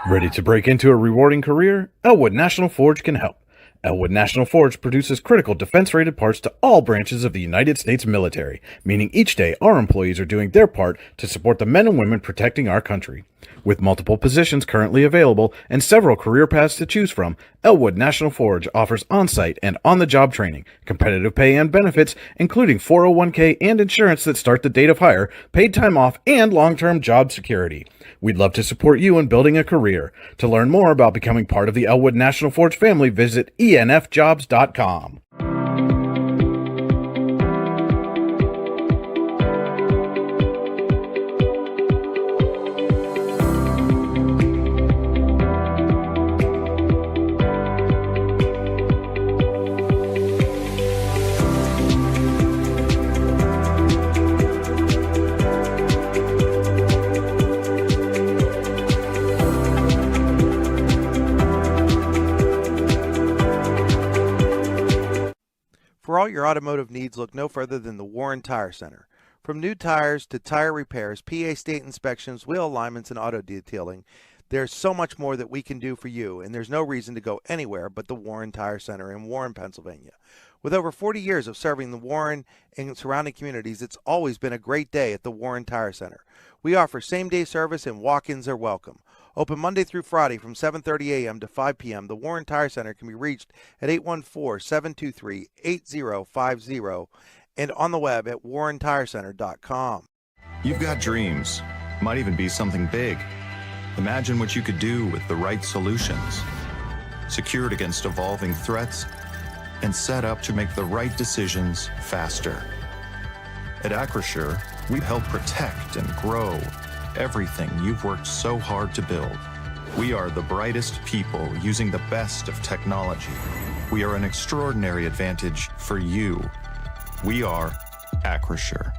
Ready to break into a rewarding career? Elwood National Forge can help. Elwood National Forge produces critical defense-rated parts to all branches of the United States military, meaning each day our employees are doing their part to support the men and women protecting our country. With multiple positions currently available and several career paths to choose from, Elwood National Forge offers on-site and on-the-job training, competitive pay and benefits, including 401k and insurance that start the date of hire, paid time off, and long-term job security. We'd love to support you in building a career. To learn more about becoming part of the Elwood National Forge family, visit enfjobs.com. For all your automotive needs, look no further than the Warren Tire Center. From new tires to tire repairs, PA state inspections, wheel alignments, and auto detailing, there's so much more that we can do for you, and there's no reason to go anywhere but the Warren Tire Center in Warren, Pennsylvania. With over 40 years of serving the Warren and surrounding communities, it's always been a great day at the Warren Tire Center. We offer same-day service and walk-ins are welcome. Open Monday through Friday from 7:30 a.m. to 5 p.m., the Warren Tire Center can be reached at 814-723-8050 and on the web at warrentirecenter.com. You've got dreams, might even be something big. Imagine what you could do with the right solutions, secured against evolving threats, and set up to make the right decisions faster. At Acrisure, we help protect and grow everything you've worked so hard to build. We are the brightest people using the best of technology. We are an extraordinary advantage for you. We are Acrisure.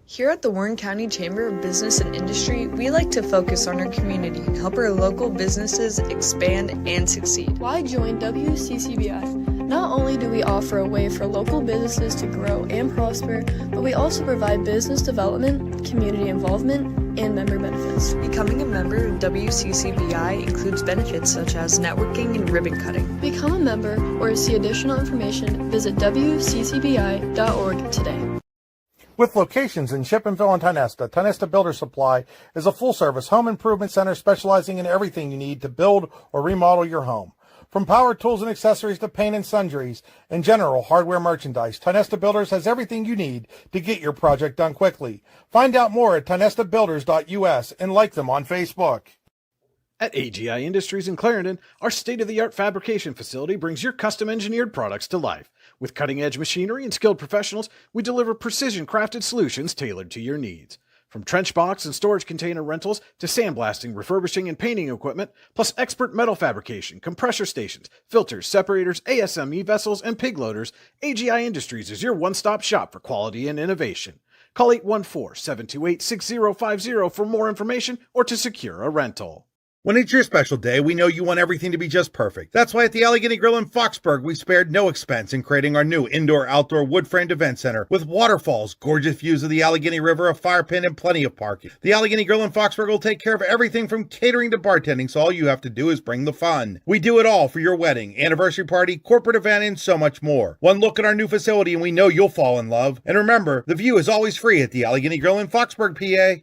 Here at the Warren County Chamber of Business and Industry, we like to focus on our community and help our local businesses expand and succeed. Why join WCCBI? Not only do we offer a way for local businesses to grow and prosper, but we also provide business development, community involvement, and member benefits. Becoming a member of WCCBI includes benefits such as networking and ribbon cutting. Become a member or to see additional information, visit WCCBI.org today. With locations in Shippensville and Tionesta, Tionesta Builder Supply is a full-service home improvement center specializing in everything you need to build or remodel your home. From power tools and accessories to paint and sundries and general hardware merchandise, Tionesta Builders has everything you need to get your project done quickly. Find out more at tionestabuilders.us and like them on Facebook. At AGI Industries in Clarendon, our state-of-the-art fabrication facility brings your custom-engineered products to life. With cutting-edge machinery and skilled professionals, we deliver precision-crafted solutions tailored to your needs. From trench box and storage container rentals to sandblasting, refurbishing, and painting equipment, plus expert metal fabrication, compressor stations, filters, separators, ASME vessels, and pig loaders, AGI Industries is your one-stop shop for quality and innovation. Call 814-728-6050 for more information or to secure a rental. When it's your special day, we know you want everything to be just perfect. That's why at the Allegheny Grill in Foxburg, we spared no expense in creating our new indoor-outdoor wood-framed event center with waterfalls, gorgeous views of the Allegheny River, a fire pit, and plenty of parking. The Allegheny Grill in Foxburg will take care of everything from catering to bartending, so all you have to do is bring the fun. We do it all for your wedding, anniversary party, corporate event, and so much more. One look at our new facility and we know you'll fall in love. And remember, the view is always free at the Allegheny Grill in Foxburg, PA.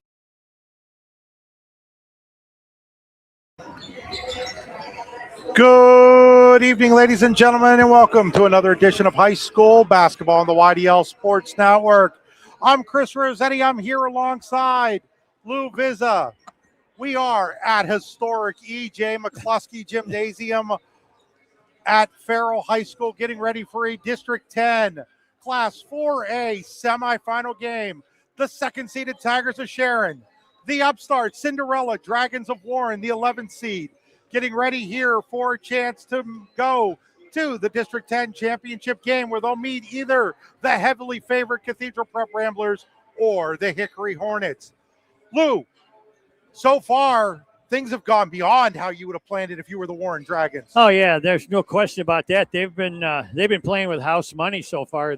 Good evening, ladies and gentlemen, and welcome to another edition of High School Basketball on the YDL Sports Network. I'm Chris Rossetti. I'm here alongside Lou Vizza. We are at historic E.J. McCluskey Gymnasium at Farrell High School, getting ready for a District 10 Class 4A semifinal game. The second-seeded Tigers of Sharon, the upstart Cinderella Dragons of Warren, the 11th seed, getting ready here for a chance to go to the District 10 championship game where they'll meet either the heavily favored Cathedral Prep Ramblers or the Hickory Hornets. Lou, so far, things have gone beyond how you would have planned it if you were the Warren Dragons. Oh, yeah, there's no question about that. They've been playing with house money so far,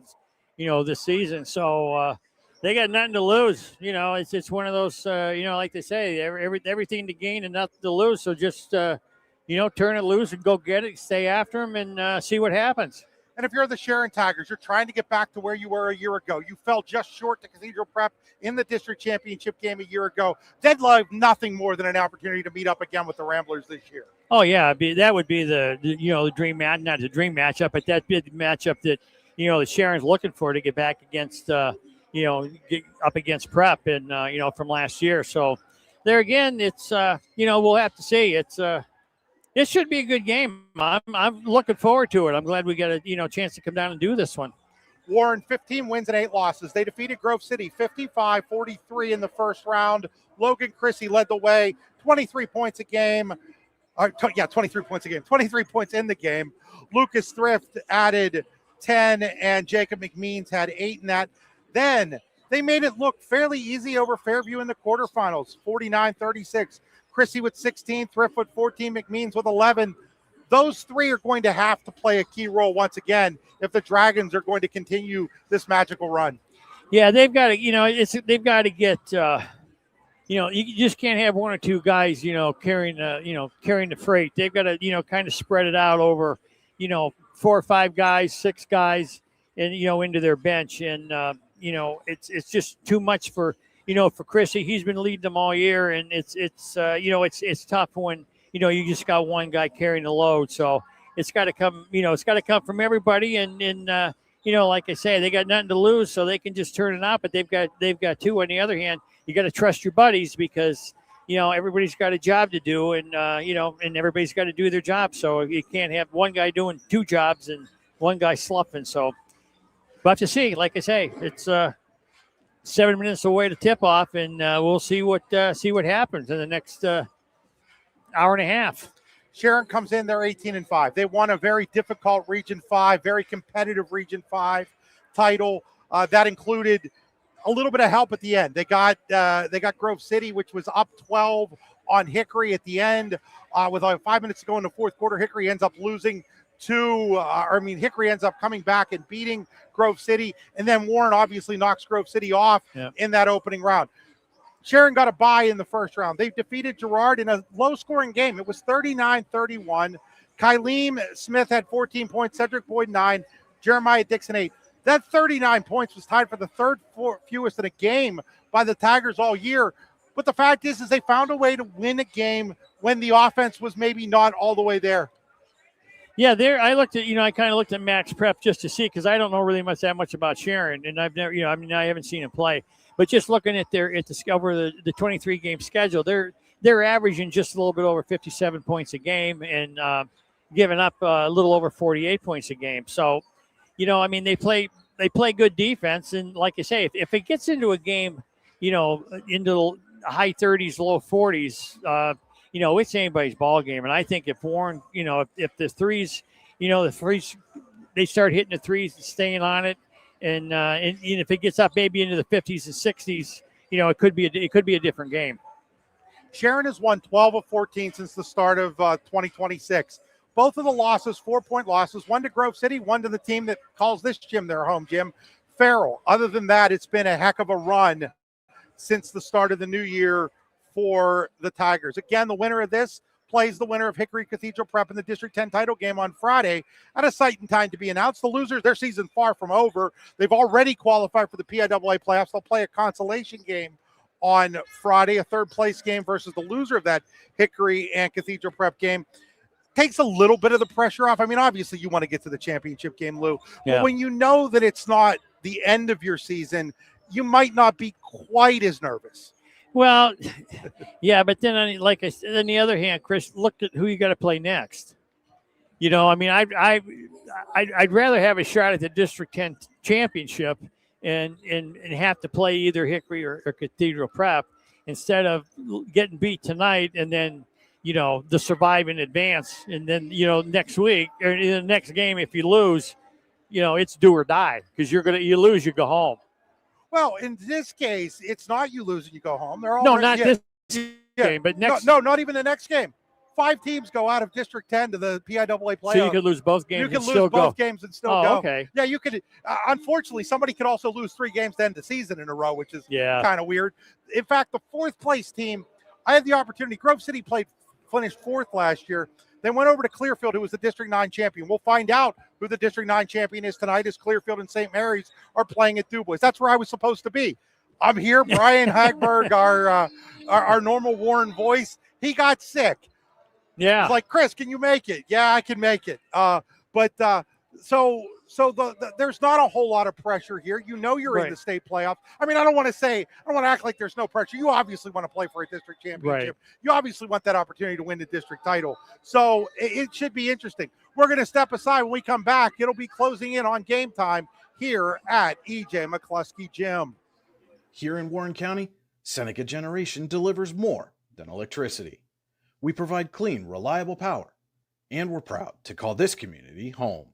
this season. So they got nothing to lose. It's one of those. Like they say, everything to gain and nothing to lose. So just turn it loose and go get it. Stay after them and see what happens. And if you're the Sharon Tigers, you're trying to get back to where you were a year ago. You fell just short to Cathedral Prep in the district championship game a year ago. They'd love nothing more than an opportunity to meet up again with the Ramblers this year. Oh yeah, that would be the dream match, not the dream matchup, but that'd be the matchup that the Sharon's looking for to get back against get up against Prep and from last year. So there again, it's we'll have to see. It should be a good game. I'm looking forward to it. I'm glad we got a chance to come down and do this one. Warren, 15 wins and 8 losses. They defeated Grove City 55-43 in the first round. Logan Chrissy led the way, 23 points a game. 23 points a game. 23 points in the game. Lucas Thrift added 10, and Jacob McMeans had 8 in that. Then they made it look fairly easy over Fairview in the quarterfinals, 49-36. Chrissy with 16, Thrift with 14, McMeans with 11. Those three are going to have to play a key role once again if the Dragons are going to continue this magical run. Yeah, they've got to, they've got to get, you just can't have one or two guys, carrying the freight. They've got to, kind of spread it out over, 4 or 5 guys, 6 guys, and into their bench. And it's just too much for Chrissy. He's been leading them all year, and it's tough when you just got one guy carrying the load. So it's got to come, it's got to come from everybody. And like I say, they got nothing to lose, so they can just turn it out. But they've got 2 on the other hand. You got to trust your buddies because everybody's got a job to do, and and everybody's got to do their job. So you can't have one guy doing 2 jobs and one guy sloughing. So we'll have to see. Like I say, it's 7 minutes away to tip off, and we'll see what happens in the next hour and a half. Sharon comes in, they're 18-5. They won a very difficult Region 5, very competitive Region 5 title. That included a little bit of help at the end. They got Grove City, which was up 12 on Hickory at the end. With 5 minutes to go in the fourth quarter, Hickory ends up losing Hickory ends up coming back and beating Grove City. And then Warren obviously knocks Grove City off in that opening round. Sharon got a bye in the first round. They defeated Girard in a low-scoring game. It was 39-31. Kylene Smith had 14 points, Cedric Boyd 9, Jeremiah Dixon 8. That 39 points was tied for the third fewest in a game by the Tigers all year. But the fact is they found a way to win a game when the offense was maybe not all the way there. Yeah, I looked at, I kind of looked at Max Prep just to see, because I don't know really that much about Sharon, and I've never, I haven't seen him play. But just looking at the 23 game schedule, they're averaging just a little bit over 57 points a game and giving up a little over 48 points a game. So, they play good defense, and like I say, if it gets into a game, into the high 30s, low 40s. It's anybody's ball game. And I think if Warren, if the threes, they start hitting the threes and staying on it, and if it gets up maybe into the 50s and 60s, it could be a different game. Sharon has won 12 of 14 since the start of 2026. Both of the losses, 4-point losses, one to Grove City, one to the team that calls this gym their home gym, Farrell. Other than that, it's been a heck of a run since the start of the new year for the Tigers. Again, the winner of this plays the winner of Hickory Cathedral Prep in the District 10 title game on Friday at a site and time to be announced. The losers, their season far from over. They've already qualified for the PIAA playoffs. They'll play a consolation game on Friday, a third-place game versus the loser of that Hickory and Cathedral Prep game. Takes a little bit of the pressure off. Obviously you want to get to the championship game, Lou. Yeah. But when you know that it's not the end of your season, you might not be quite as nervous. Well, yeah, but then like I said, on the other hand, Chris, look at who you got to play next. I'd rather have a shot at the District 10 championship and have to play either Hickory or Cathedral Prep instead of getting beat tonight and then the survive in advance, and then next week or in the next game if you lose, it's do or die, because you lose, you go home. Well, in this case, it's not you lose and you go home. They're all this game, but next. No, not even the next game. 5 teams go out of District 10 to the PIAA playoff. So you could lose both games. You can and lose still both go. games and still Oh, go. okay. Yeah, you could. Unfortunately, somebody could also lose 3 games to end the season in a row, which is kind of weird. In fact, the 4th place team, I had the opportunity. Grove City finished 4th last year. Then went over to Clearfield, who was the District 9 champion. We'll find out who the District 9 champion is tonight as Clearfield and St. Mary's are playing at DuBois. That's where I was supposed to be. I'm here. Brian Hagberg, our normal Warren voice, he got sick. Yeah. It's like, Chris, can you make it? Yeah, I can make it. So there's not a whole lot of pressure here. You know you're in the state playoff. I mean, I don't want to act like there's no pressure. You obviously want to play for a district championship. Right. You obviously want that opportunity to win the district title. So it should be interesting. We're going to step aside. When we come back, it'll be closing in on game time here at E.J. McCluskey Gym. Here in Warren County, Seneca Generation delivers more than electricity. We provide clean, reliable power, and we're proud to call this community home.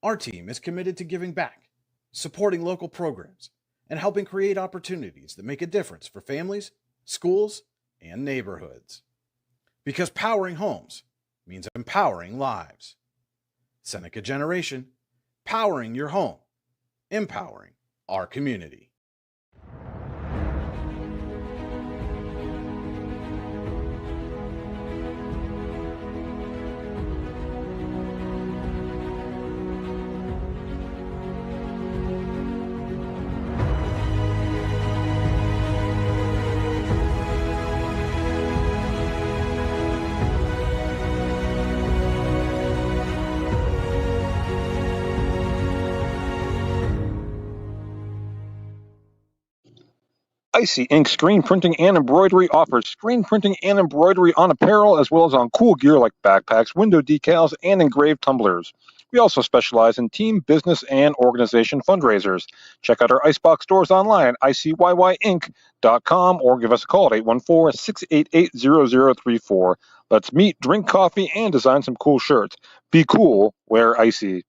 Our team is committed to giving back, supporting local programs, and helping create opportunities that make a difference for families, schools, and neighborhoods. Because powering homes means empowering lives. Seneca Generation, powering your home, empowering our community. Icy Ink Screen Printing and Embroidery offers screen printing and embroidery on apparel as well as on cool gear like backpacks, window decals, and engraved tumblers. We also specialize in team, business, and organization fundraisers. Check out our Icebox stores online at icyinc.com or give us a call at 814-688-0034. Let's meet, drink coffee, and design some cool shirts. Be cool, wear Icy.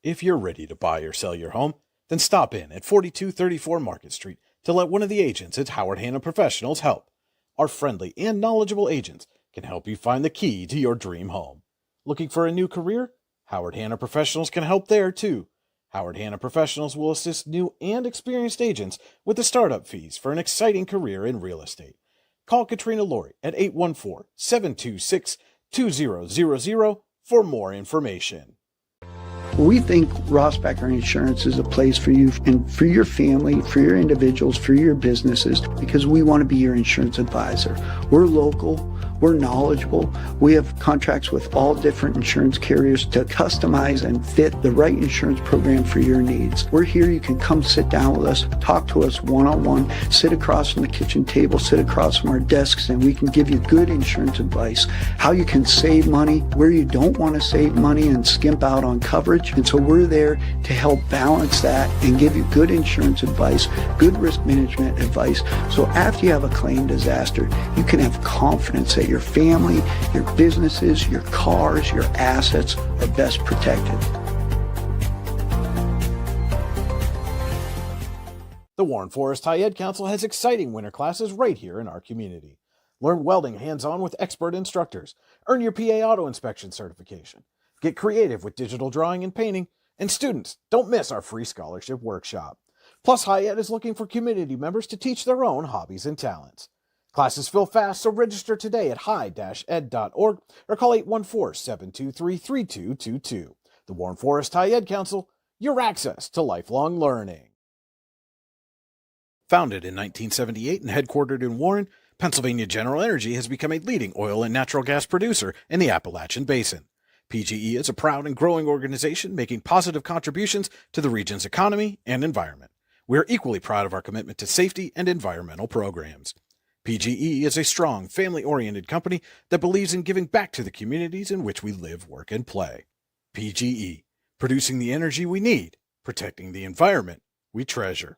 If you're ready to buy or sell your home, then stop in at 4234 Market Street to let one of the agents at Howard Hanna Professionals help. Our friendly and knowledgeable agents can help you find the key to your dream home. Looking for a new career? Howard Hanna Professionals can help there too. Howard Hanna Professionals will assist new and experienced agents with the startup fees for an exciting career in real estate. Call Katrina Laurie at 814-726-2000 for more information. We think Ross Becker Insurance is a place for you and for your family, for your individuals, for your businesses, because we want to be your insurance advisor. We're local, we're knowledgeable, we have contracts with all different insurance carriers to customize and fit the right insurance program for your needs. We're here, you can come sit down with us, talk to us one-on-one, sit across from the kitchen table, sit across from our desks, and we can give you good insurance advice, how you can save money, where you don't want to save money and skimp out on coverage. And so we're there to help balance that and give you good insurance advice, good risk management advice. So after you have a claim disaster, you can have confidence that your family, your businesses, your cars, your assets are best protected. The Warren Forest High Ed Council has exciting winter classes right here in our community. Learn welding hands-on with expert instructors. Earn your PA Auto Inspection certification. Get creative with digital drawing and painting, and students, don't miss our free scholarship workshop. Plus, High Ed is looking for community members to teach their own hobbies and talents. Classes fill fast, so register today at high-ed.org or call 814-723-3222. The Warren Forest High Ed Council, your access to lifelong learning. Founded in 1978 and headquartered in Warren, Pennsylvania General Energy has become a leading oil and natural gas producer in the Appalachian Basin. PGE is a proud and growing organization making positive contributions to the region's economy and environment. We are equally proud of our commitment to safety and environmental programs. PGE is a strong, family-oriented company that believes in giving back to the communities in which we live, work, and play. PGE, producing the energy we need, protecting the environment we treasure.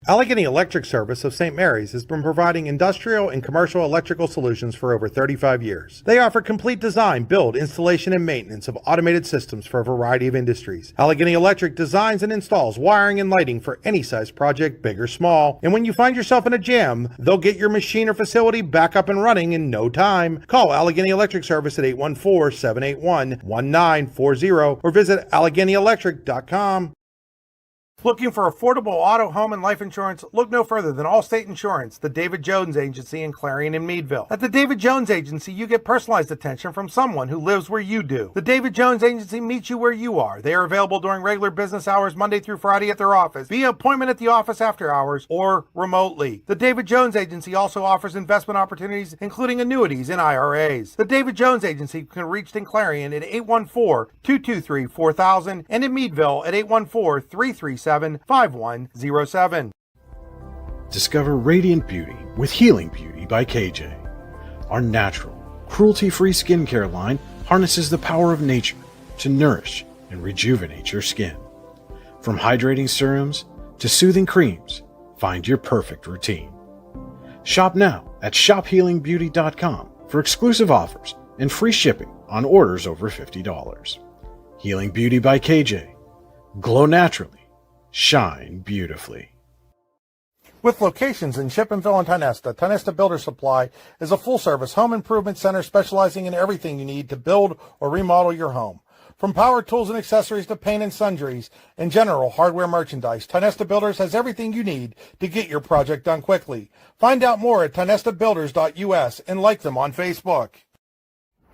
Allegheny Electric Service of St. Mary's has been providing industrial and commercial electrical solutions for over 35 years. They offer complete design, build, installation, and maintenance of automated systems for a variety of industries. Allegheny Electric designs and installs wiring and lighting for any size project, big or small. And when you find yourself in a jam, they'll get your machine or facility back up and running in no time. Call Allegheny Electric Service at 814-781-1940 or visit AlleghenyElectric.com. Looking for affordable auto, home, and life insurance? Look no further than Allstate Insurance, the David Jones Agency in Clarion and Meadville. At the David Jones Agency, you get personalized attention from someone who lives where you do. The David Jones Agency meets you where you are. They are available during regular business hours Monday through Friday at their office, via appointment at the office after hours, or remotely. The David Jones Agency also offers investment opportunities, including annuities and IRAs. The David Jones Agency can be reached in Clarion at 814-223-4000 and in Meadville at 814-337-5107. Discover radiant beauty with Healing Beauty by KJ. Our natural, cruelty-free skincare line harnesses the power of nature to nourish and rejuvenate your skin. From hydrating serums to soothing creams, find your perfect routine. Shop now at shophealingbeauty.com for exclusive offers and free shipping on orders over $50. Healing Beauty by KJ. Glow naturally. Shine beautifully. With locations in Chippenville and Tionesta, Tionesta Builder Supply is a full-service home improvement center specializing in everything you need to build or remodel your home. From power tools and accessories to paint and sundries and general hardware merchandise, Tionesta Builders has everything you need to get your project done quickly. Find out more at tionestabuilders.us and like them on Facebook.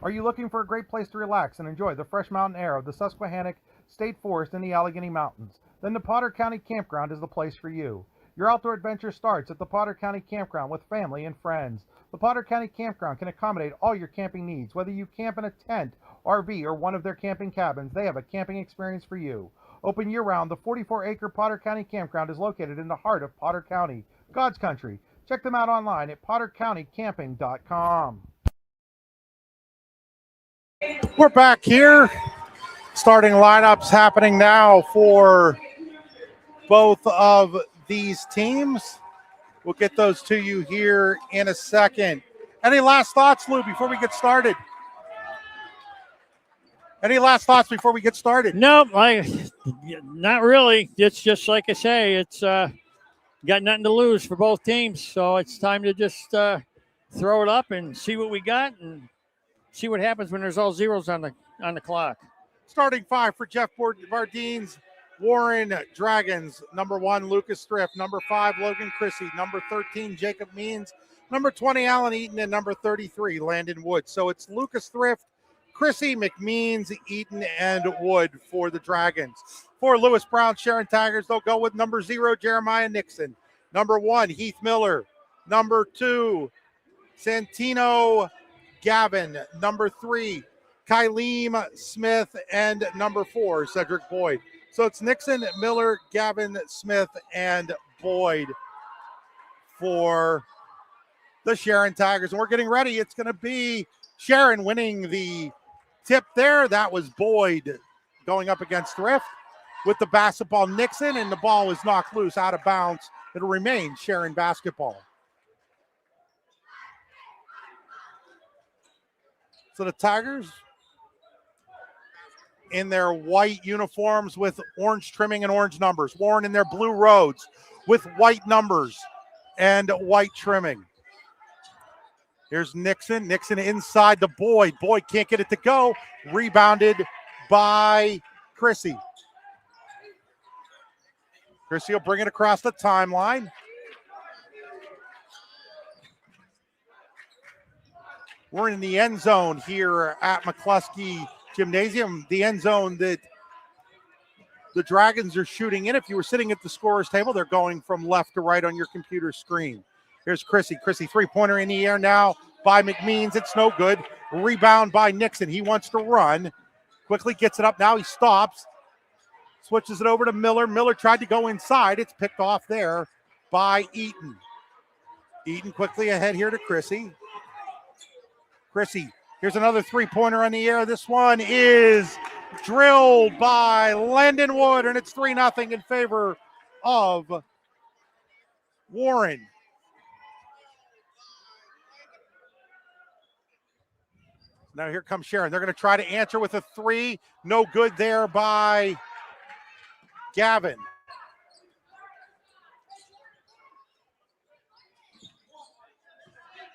Are you looking for a great place to relax and enjoy the fresh mountain air of the Susquehannock State Forest in the Allegheny Mountains? Then the Potter County Campground is the place for you. Your outdoor adventure starts at the Potter County Campground with family and friends. The Potter County Campground can accommodate all your camping needs. Whether you camp in a tent, RV, or one of their camping cabins, they have a camping experience for you. Open year-round, the 44-acre Potter County Campground is located in the heart of Potter County, God's country. Check them out online at pottercountycamping.com. We're back here. Starting lineups happening now for both of these teams. We'll get those to you here in a second. Any last thoughts, Lou, before we get started? Any last thoughts before we get started? No, not really. It's just like I say, it's got nothing to lose for both teams. So it's time to just throw it up and see what we got and see what happens when there's all zeros on the clock. Starting five for Jeff Bardeen's Warren Dragons. Number 1, Lucas Thrift. Number 5, Logan Chrissy. Number 13, Jacob Means. Number 20, Alan Eaton. And number 33, Landon Wood. So it's Lucas Thrift, Chrissy, McMeans, Eaton, and Wood for the Dragons. For Lewis Brown, Sharon Tigers, they'll go with number 0, Jeremiah Nixon. Number 1, Heath Miller. Number 2, Santino Gavin. Number 3, Kylene Smith. And number 4, Cedric Boyd. So it's Nixon, Miller, Gavin, Smith, and Boyd for the Sharon Tigers. And we're getting ready. It's going to be Sharon winning the tip there. That was Boyd going up against Thrift with the basketball. Nixon, and the ball was knocked loose out of bounds. It'll remain Sharon basketball. So the Tigers in their white uniforms with orange trimming and orange numbers. Warren in their blue roads with white numbers and white trimming. Here's Nixon. Nixon inside to Boyd. Boyd can't get it to go. Rebounded by Chrissy. Chrissy will bring it across the timeline. We're in the end zone here at McCluskey Gymnasium, the end zone that the Dragons are shooting in. If you were sitting at the scorer's table, they're going from left to right on your computer screen. Here's Chrissy. Chrissy, three-pointer in the air now by McMeans. It's no good. Rebound by Nixon. He wants to run. Quickly gets it up. Now he stops. Switches it over to Miller. Miller tried to go inside. It's picked off there by Eaton. Eaton quickly ahead here to Chrissy. Chrissy, here's another three-pointer on the air. This one is drilled by Landon Wood, and it's 3-0 in favor of Warren. Now here comes Sharon. They're going to try to answer with a 3. No good there by Gavin.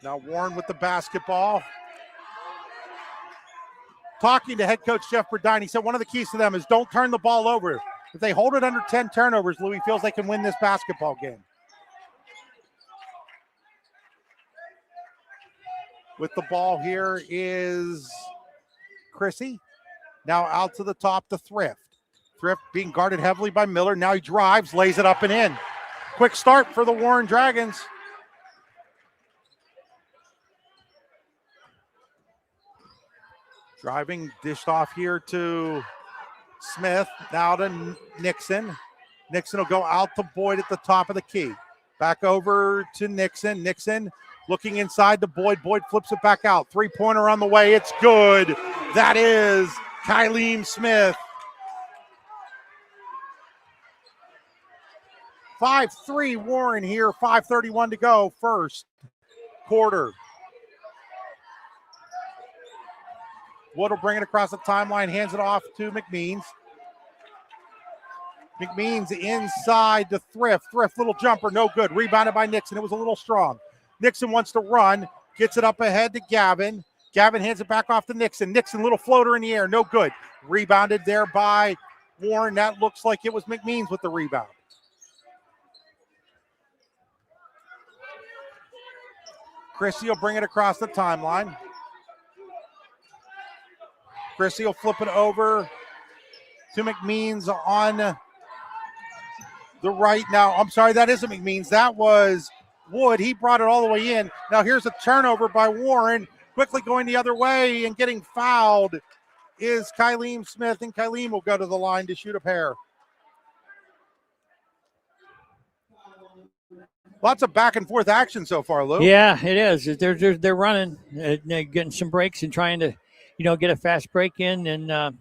Now Warren with the basketball. Talking to head coach Jeff Burdine, he said one of the keys to them is don't turn the ball over. If they hold it under 10 turnovers, Louis feels they can win this basketball game. With the ball here is Chrissy. Now out to the top to Thrift. Thrift being guarded heavily by Miller. Now he drives, lays it up and in. Quick start for the Warren Dragons. Driving, dished off here to Smith. Now to Nixon. Nixon will go out to Boyd at the top of the key. Back over to Nixon. Nixon looking inside to Boyd. Boyd flips it back out. 3-pointer on the way. It's good. That is Kylene Smith. 5-3 Warren here. 5:31 to go. First quarter. Wood will bring it across the timeline. Hands it off to McMeans. McMeans inside to Thrift. Thrift, little jumper, no good. Rebounded by Nixon. It was a little strong. Nixon wants to run. Gets it up ahead to Gavin. Gavin hands it back off to Nixon. Nixon, little floater in the air, no good. Rebounded there by Warren. That looks like it was McMeans with the rebound. Chrissy will bring it across the timeline. Chrissy will flip it over to McMeans on the right. Now, I'm sorry, that isn't McMeans. That was Wood. He brought it all the way in. Now here's a turnover by Warren. Quickly going the other way and getting fouled is Kylene Smith, and Kylene will go to the line to shoot a pair. Lots of back and forth action so far, Lou. Yeah, it is. They're running, they're getting some breaks and trying to, get a fast break in and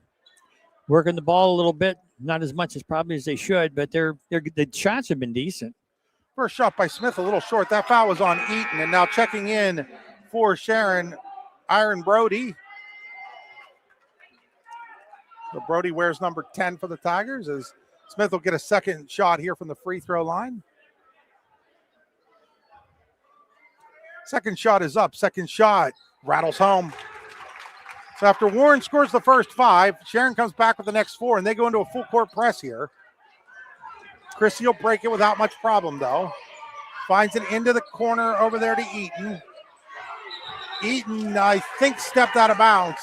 working the ball a little bit. Not as much as probably as they should, but the shots have been decent. First shot by Smith, a little short. That foul was on Eaton, and now checking in for Sharon, Iron Brody. So Brody wears number 10 for the Tigers as Smith will get a second shot here from the free throw line. Second shot is up. Second shot rattles home. So after Warren scores the first 5, Sharon comes back with the next 4, and they go into a full court press here. Chrissy will break it without much problem, though. Finds it into the corner over there to Eaton. Eaton, I think, stepped out of bounds.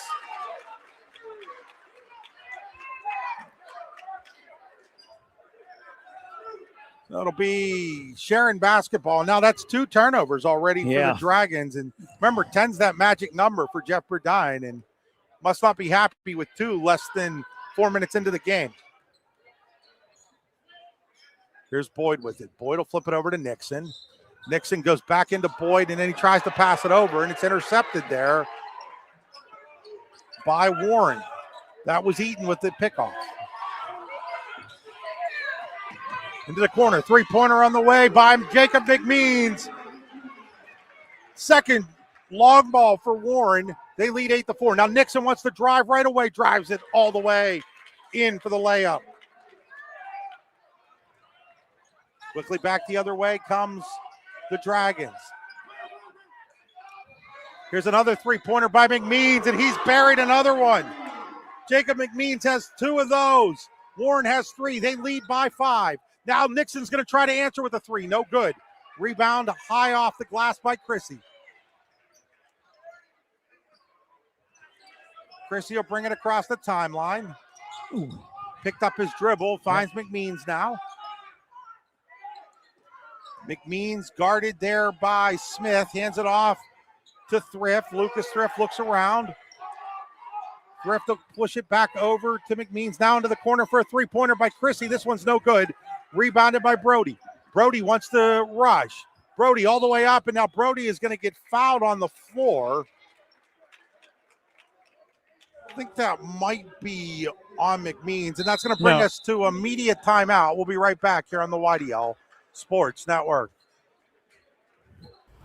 So it'll be Sharon basketball. Now that's 2 turnovers already for the Dragons. And remember, 10's that magic number for Jeff Burdine, and must not be happy with 2 less than 4 minutes into the game. Here's Boyd with it. Boyd will flip it over to Nixon. Nixon goes back into Boyd, and then he tries to pass it over, and it's intercepted there by Warren. That was Eaton with the pickoff. Into the corner. 3-pointer on the way by Jacob McMeans. Second long ball for Warren. They lead 8-4. Now Nixon wants to drive right away. Drives it all the way in for the layup. Quickly back the other way comes the Dragons. Here's another 3-pointer by McMeans, and he's buried another one. Jacob McMeans has 2 of those. Warren has 3. They lead by 5. Now Nixon's going to try to answer with a 3. No good. Rebound high off the glass by Chrissy. Chrissy will bring it across the timeline. Picked up his dribble. Finds McMeans now. McMeans guarded there by Smith. Hands it off to Thrift. Lucas Thrift looks around. Thrift will push it back over to McMeans. Now into the corner for a 3-pointer by Chrissy. This one's no good. Rebounded by Brody. Brody wants to rush. Brody all the way up, and now Brody is going to get fouled on the floor. I think that might be on McMeans, and that's going to bring us to a media timeout. We'll be right back here on the YDL Sports Network.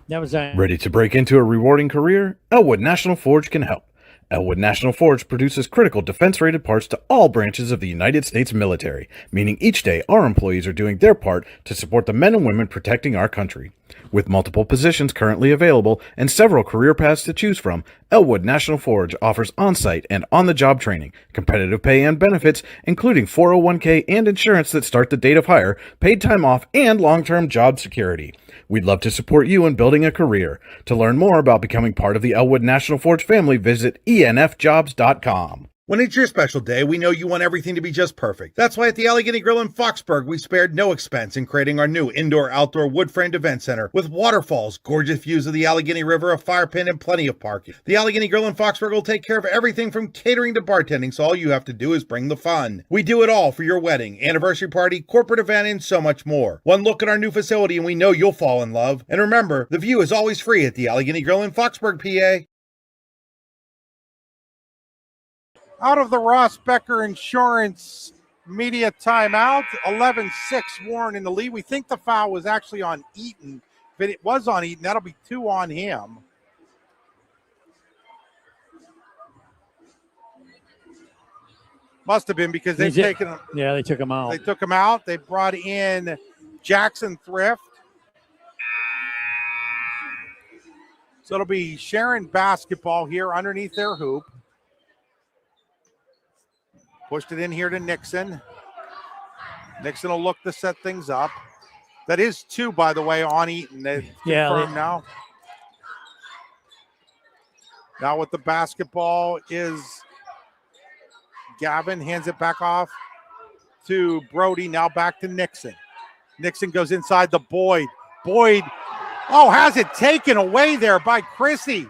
That was Ready to break into a rewarding career? Elwood National Forge can help. Elwood National Forge produces critical defense-rated parts to all branches of the United States military, meaning each day our employees are doing their part to support the men and women protecting our country. With multiple positions currently available and several career paths to choose from, Elwood National Forge offers on-site and on-the-job training, competitive pay and benefits, including 401k and insurance that start the date of hire, paid time off, and long-term job security. We'd love to support you in building a career. To learn more about becoming part of the Elwood National Forge family, visit enfjobs.com. When it's your special day, we know you want everything to be just perfect. That's why at the Allegheny Grill in Foxburg, we spared no expense in creating our new indoor-outdoor wood-framed event center with waterfalls, gorgeous views of the Allegheny River, a fire pit, and plenty of parking. The Allegheny Grill in Foxburg will take care of everything from catering to bartending, so all you have to do is bring the fun. We do it all for your wedding, anniversary party, corporate event, and so much more. One look at our new facility and we know you'll fall in love. And remember, the view is always free at the Allegheny Grill in Foxburg, PA. Out of the Ross Becker Insurance media timeout, 11-6 Warren in the lead. We think the foul was actually on Eaton. If it was on Eaton, that'll be 2 on him. Must have been because they've taken him. Yeah, they took him out. They took him out. They brought in Jackson Thrift. So it'll be Sharon basketball here underneath their hoop. Pushed it in here to Nixon. Nixon will look to set things up. That is 2, by the way, on Eaton. Now. Now with the basketball is Gavin. Hands it back off to Brody. Now back to Nixon. Nixon goes inside the Boyd. Boyd, has it taken away there by Chrissy.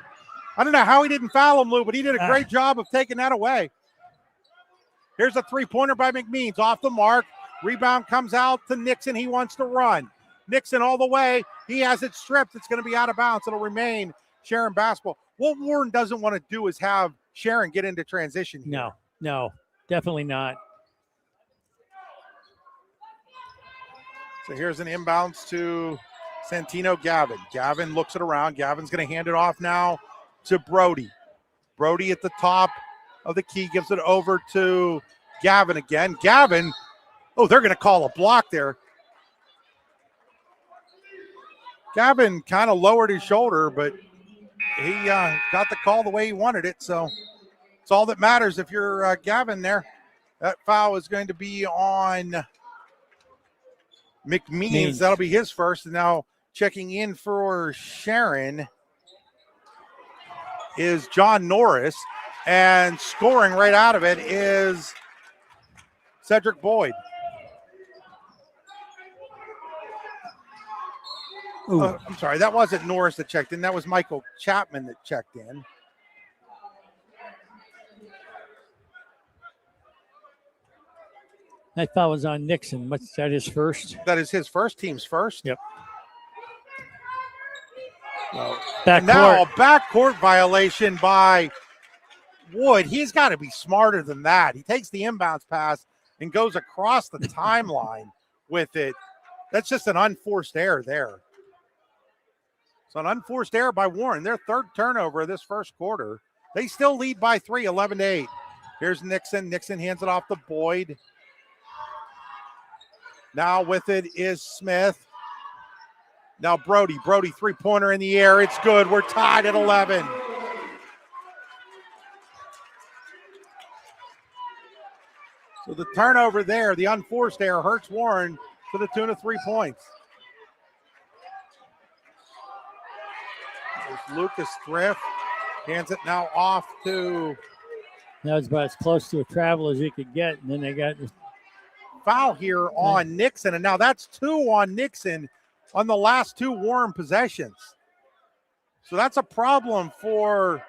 I don't know how he didn't foul him, Lou, but he did a great job of taking that away. Here's a three-pointer by McMeans off the mark. Rebound comes out to Nixon. He wants to run. Nixon all the way. He has it stripped. It's going to be out of bounds. It'll remain Sharon basketball. What Warren doesn't want to do is have Sharon get into transition here. No, definitely not. So here's an inbounds to Santino Gavin. Gavin looks it around. Gavin's going to hand it off now to Brody. Brody at the top of the key gives it over to Gavin again. Gavin, they're going to call a block there. Gavin kind of lowered his shoulder, but he got the call the way he wanted it. So it's all that matters if you're Gavin there. That foul is going to be on McMeans. That'll be his first. And now checking in for Sharon is John Norris. And scoring right out of it is Cedric Boyd. I'm sorry, that wasn't Norris that checked in. That was Michael Chapman that checked in. That foul was on Nixon. What's that, his first? That is his first, team's first. Yep. Now a backcourt violation by Wood. He's got to be smarter than that. He takes the inbounds pass and goes across the timeline with it. That's just an unforced error there. So an unforced error by Warren. Their third turnover of this first quarter. They still lead by 3, 11-8. Here's Nixon. Nixon hands it off to Boyd. Now with it is Smith. Now Brody. Brody, three-pointer in the air. It's good. We're tied at 11. So the turnover there, the unforced error, hurts Warren to the tune of 3 points. There's Lucas Thrift. Hands it now off to... That was about as close to a travel as he could get. And then they got... Foul here on Nixon. And now that's 2 on Nixon on the last 2 Warren possessions. So that's a problem for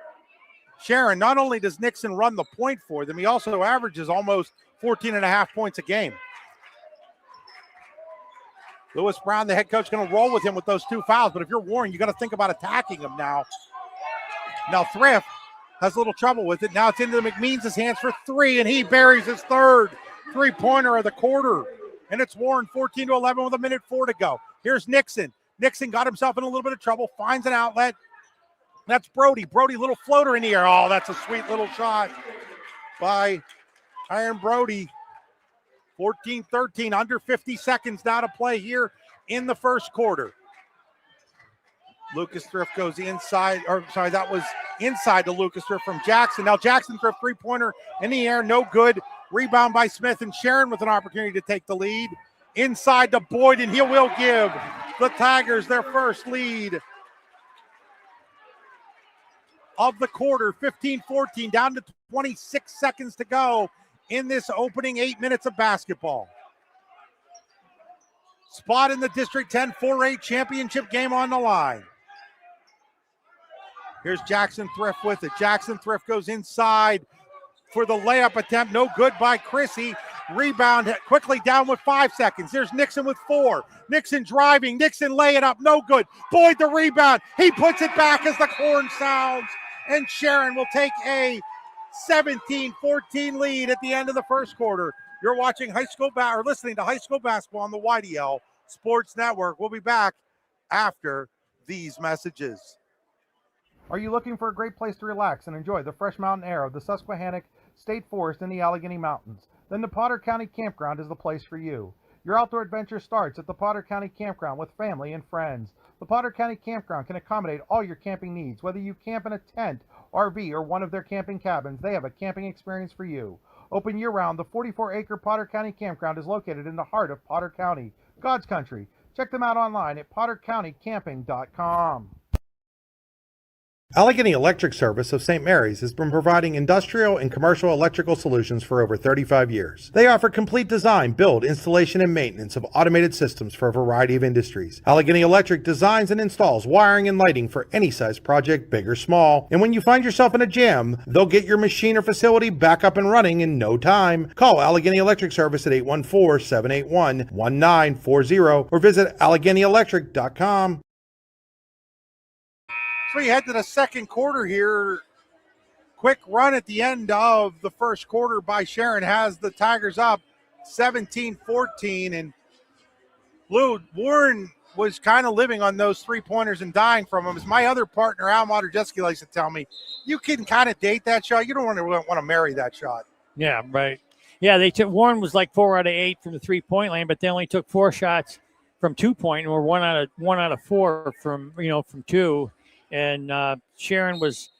Sharon. Not only does Nixon run the point for them, he also averages almost 14.5 points a game. Lewis Brown, the head coach, going to roll with him with those 2 fouls. But if you're Warren, you got to think about attacking him now. Now Thrift has a little trouble with it. Now it's into McMeans' hands for 3, and he buries his third three-pointer of the quarter. And it's Warren 14-11 with 1:04 to go. Here's Nixon. Nixon got himself in a little bit of trouble, finds an outlet. That's Brody. Brody, little floater in the air. Oh, that's a sweet little shot by Aaron Brody. 14-13, under 50 seconds now to play here in the first quarter. Lucas Thrift goes inside, that was inside to Lucas Thrift from Jackson. Now Jackson Thrift three-pointer in the air, no good. Rebound by Smith, and Sharon with an opportunity to take the lead. Inside to Boyd, and he will give the Tigers their first lead of the quarter. 15-14, down to 26 seconds to go in this opening 8 minutes of basketball. Spot in the District 10 4A championship game on the line. Here's Jackson Thrift with it. Jackson Thrift goes inside for the layup attempt. No good by Chrissy. Rebound quickly down with 5 seconds. There's Nixon with 4. Nixon driving. Nixon lay it up. No good. Boyd the rebound. He puts it back as the horn sounds. And Sharon will take a 17-14 lead at the end of the first quarter. You're watching listening to high school basketball on the YDL Sports Network. We'll be back after these messages. Are you looking for a great place to relax and enjoy the fresh mountain air of the Susquehannock State Forest in the Allegheny Mountains? Then the Potter County Campground is the place for you. Your outdoor adventure starts at the Potter County Campground with family and friends. The Potter County Campground can accommodate all your camping needs. Whether you camp in a tent, RV, or one of their camping cabins, they have a camping experience for you. Open year-round, the 44-acre Potter County Campground is located in the heart of Potter County, God's country. Check them out online at pottercountycamping.com. Allegheny Electric Service of St. Mary's has been providing industrial and commercial electrical solutions for over 35 years. They offer complete design, build, installation, and maintenance of automated systems for a variety of industries. Allegheny Electric designs and installs wiring and lighting for any size project, big or small. And when you find yourself in a jam, they'll get your machine or facility back up and running in no time. Call Allegheny Electric Service at 814-781-1940 or visit AlleghenyElectric.com. So we head to the second quarter here. Quick run at the end of the first quarter by Sharon has the Tigers up 17-14. And Lou, Warren was kind of living on those three-pointers and dying from them. As my other partner, Al Moderjeski, likes to tell me, you can kind of date that shot. You don't want to marry that shot. Yeah, right. Yeah, Warren was like 4 out of 8 from the three-point lane, but they only took 4 shots from 2-point, and were 1 out of 4 from 2. And Sharon was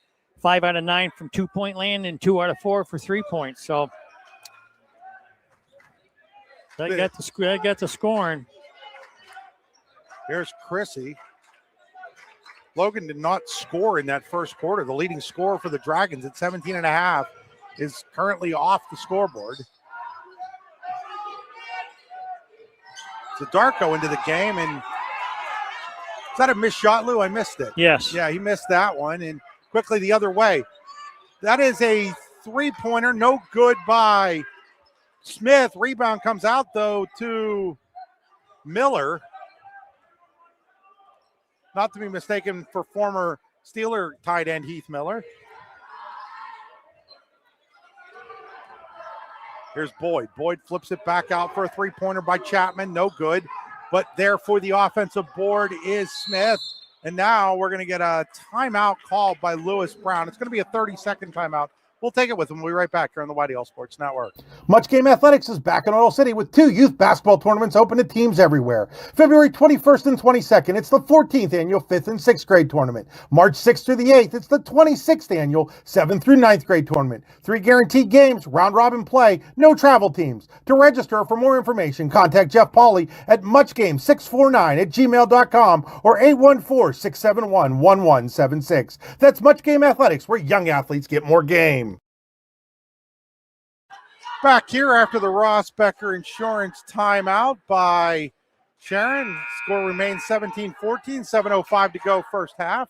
5 out of 9 from 2-point land and 2 out of 4 for 3 points. So that got the scoring. Here's Chrissy. Logan did not score in that first quarter. The leading scorer for the Dragons at 17.5 is currently off the scoreboard. Zadarko into the game, and is that a missed shot, Lou? I missed it. Yes. Yeah, he missed that one. And quickly the other way. That is a three-pointer. No good by Smith. Rebound comes out, though, to Miller. Not to be mistaken for former Steeler tight end Heath Miller. Here's Boyd. Boyd flips it back out for a three-pointer by Chapman. No good. But there for the offensive board is Smith. And now we're going to get a timeout called by Lewis Brown. It's going to be a 30-second timeout. We'll take it with him. We'll be right back here on the YDL Sports Network. Much Game Athletics is back in Oil City with 2 youth basketball tournaments open to teams everywhere. February 21st and 22nd, it's the 14th annual 5th and 6th grade tournament. March 6th through the 8th, it's the 26th annual 7th through 9th grade tournament. 3 guaranteed games, round-robin play, no travel teams. To register or for more information, contact Jeff Pauley at muchgame649@gmail.com or 814-671-1176. That's Much Game Athletics, where young athletes get more game. Back here after the Ross Becker Insurance timeout by Sharon. Score remains 17-14, 7:05 to go first half.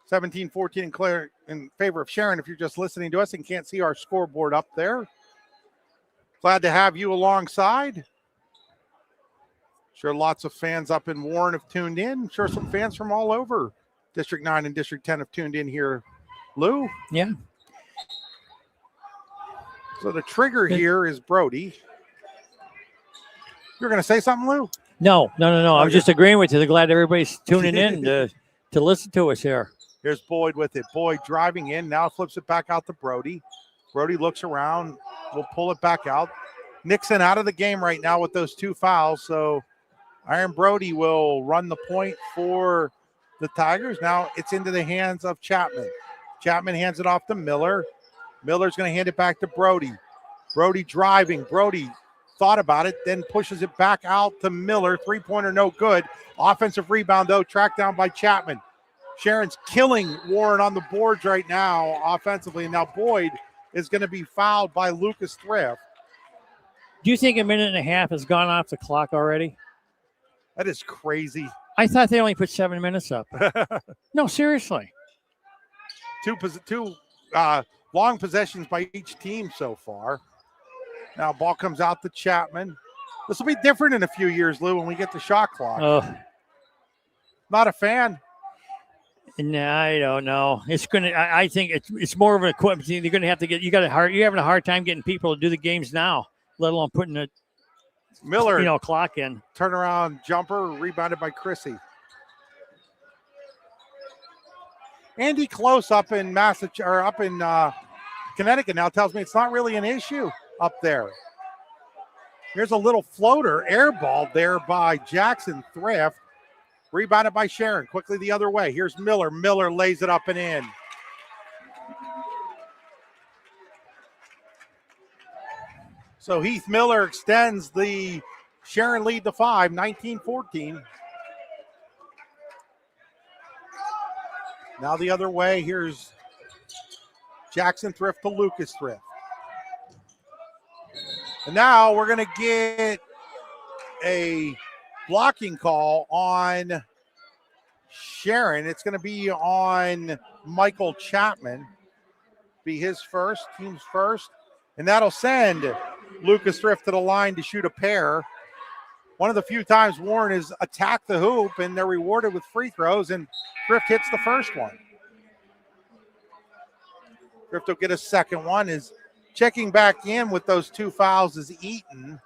17-14 in favor of Sharon if you're just listening to us and can't see our scoreboard up there. Glad to have you alongside. Sure lots of fans up in Warren have tuned in. Sure some fans from all over District 9 and District 10 have tuned in here. Lou? Yeah. So the trigger here is Brody. You're going to say something, Lou? No. I was just agreeing with you. They're glad everybody's tuning in to listen to us here. Here's Boyd with it. Boyd driving in, now flips it back out to Brody. Brody looks around, will pull it back out. Nixon out of the game right now with those 2 fouls, so Iron Brody will run the point for the Tigers. Now it's into the hands of Chapman. Chapman hands it off to Miller. Miller's going to hand it back to Brody. Brody driving. Brody thought about it, then pushes it back out to Miller. 3-pointer no good. Offensive rebound, though, tracked down by Chapman. Sharon's killing Warren on the boards right now offensively. And now Boyd is going to be fouled by Lucas Thrift. Do you think a minute and a half has gone off the clock already? That is crazy. I thought they only put 7 minutes up. No, seriously. Two long possessions by each team so far. Now ball comes out to Chapman. This will be different in a few years, Lou, when we get the shot clock. Not a fan. No, I don't know. It's gonna. I think it's more of an equipment thing. You're gonna have to get. You're having a hard time getting people to do the games now, let alone putting a Miller, clock in. Turnaround jumper rebounded by Chrissy. Andy Close up in Connecticut now tells me it's not really an issue up there. Here's a little floater airballed there by Jackson Thrift. Rebounded by Sharon. Quickly the other way. Here's Miller. Miller lays it up and in. So Heath Miller extends the Sharon lead to 5, 19-14. Now the other way. Here's Jackson Thrift to Lucas Thrift. And now we're going to get a blocking call on Sharon. It's going to be on Michael Chapman. Be his first, team's first. And that'll send Lucas Thrift to the line to shoot a pair. One of the few times Warren has attacked the hoop and they're rewarded with free throws, and Thrift hits the first one. Thrift will get a second one. Is checking back in with those 2 fouls is Eaton.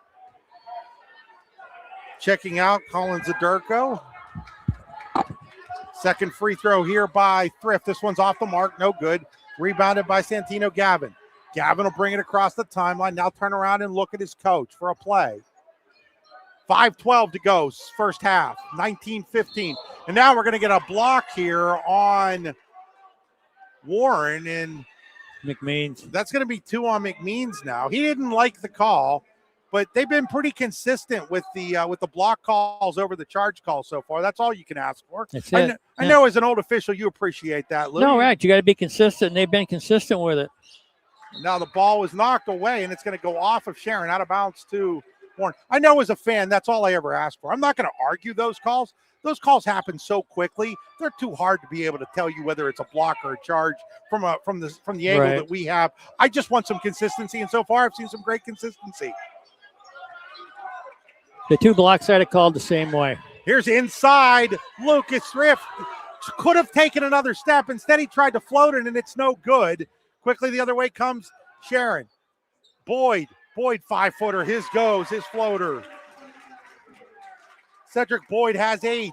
Checking out Colin Zadurko. Second free throw here by Thrift. This one's off the mark, no good. Rebounded by Santino Gavin. Gavin will bring it across the timeline. Now turn around and look at his coach for a play. 5:12 to go, first half, 19-15. And now we're going to get a block here on Warren, and McMeans. That's going to be 2 on McMeans now. He didn't like the call, but they've been pretty consistent with the block calls over the charge call so far. That's all you can ask for. I know as an old official, you appreciate that, Lou. No, right. You got to be consistent, and they've been consistent with it. Now the ball was knocked away, and it's going to go off of Sharon, out of bounds to Warren. I know as a fan, that's all I ever ask for. I'm not going to argue those calls. Those calls happen so quickly; they're too hard to be able to tell you whether it's a block or a charge from the angle that we have. I just want some consistency, and so far, I've seen some great consistency. The 2 blocks had it called the same way. Here's inside Lucas Thrift. Could have taken another step. Instead, he tried to float it, and it's no good. Quickly the other way comes Sharon. Boyd, 5-footer. His goes, his floater. Cedric Boyd has 8.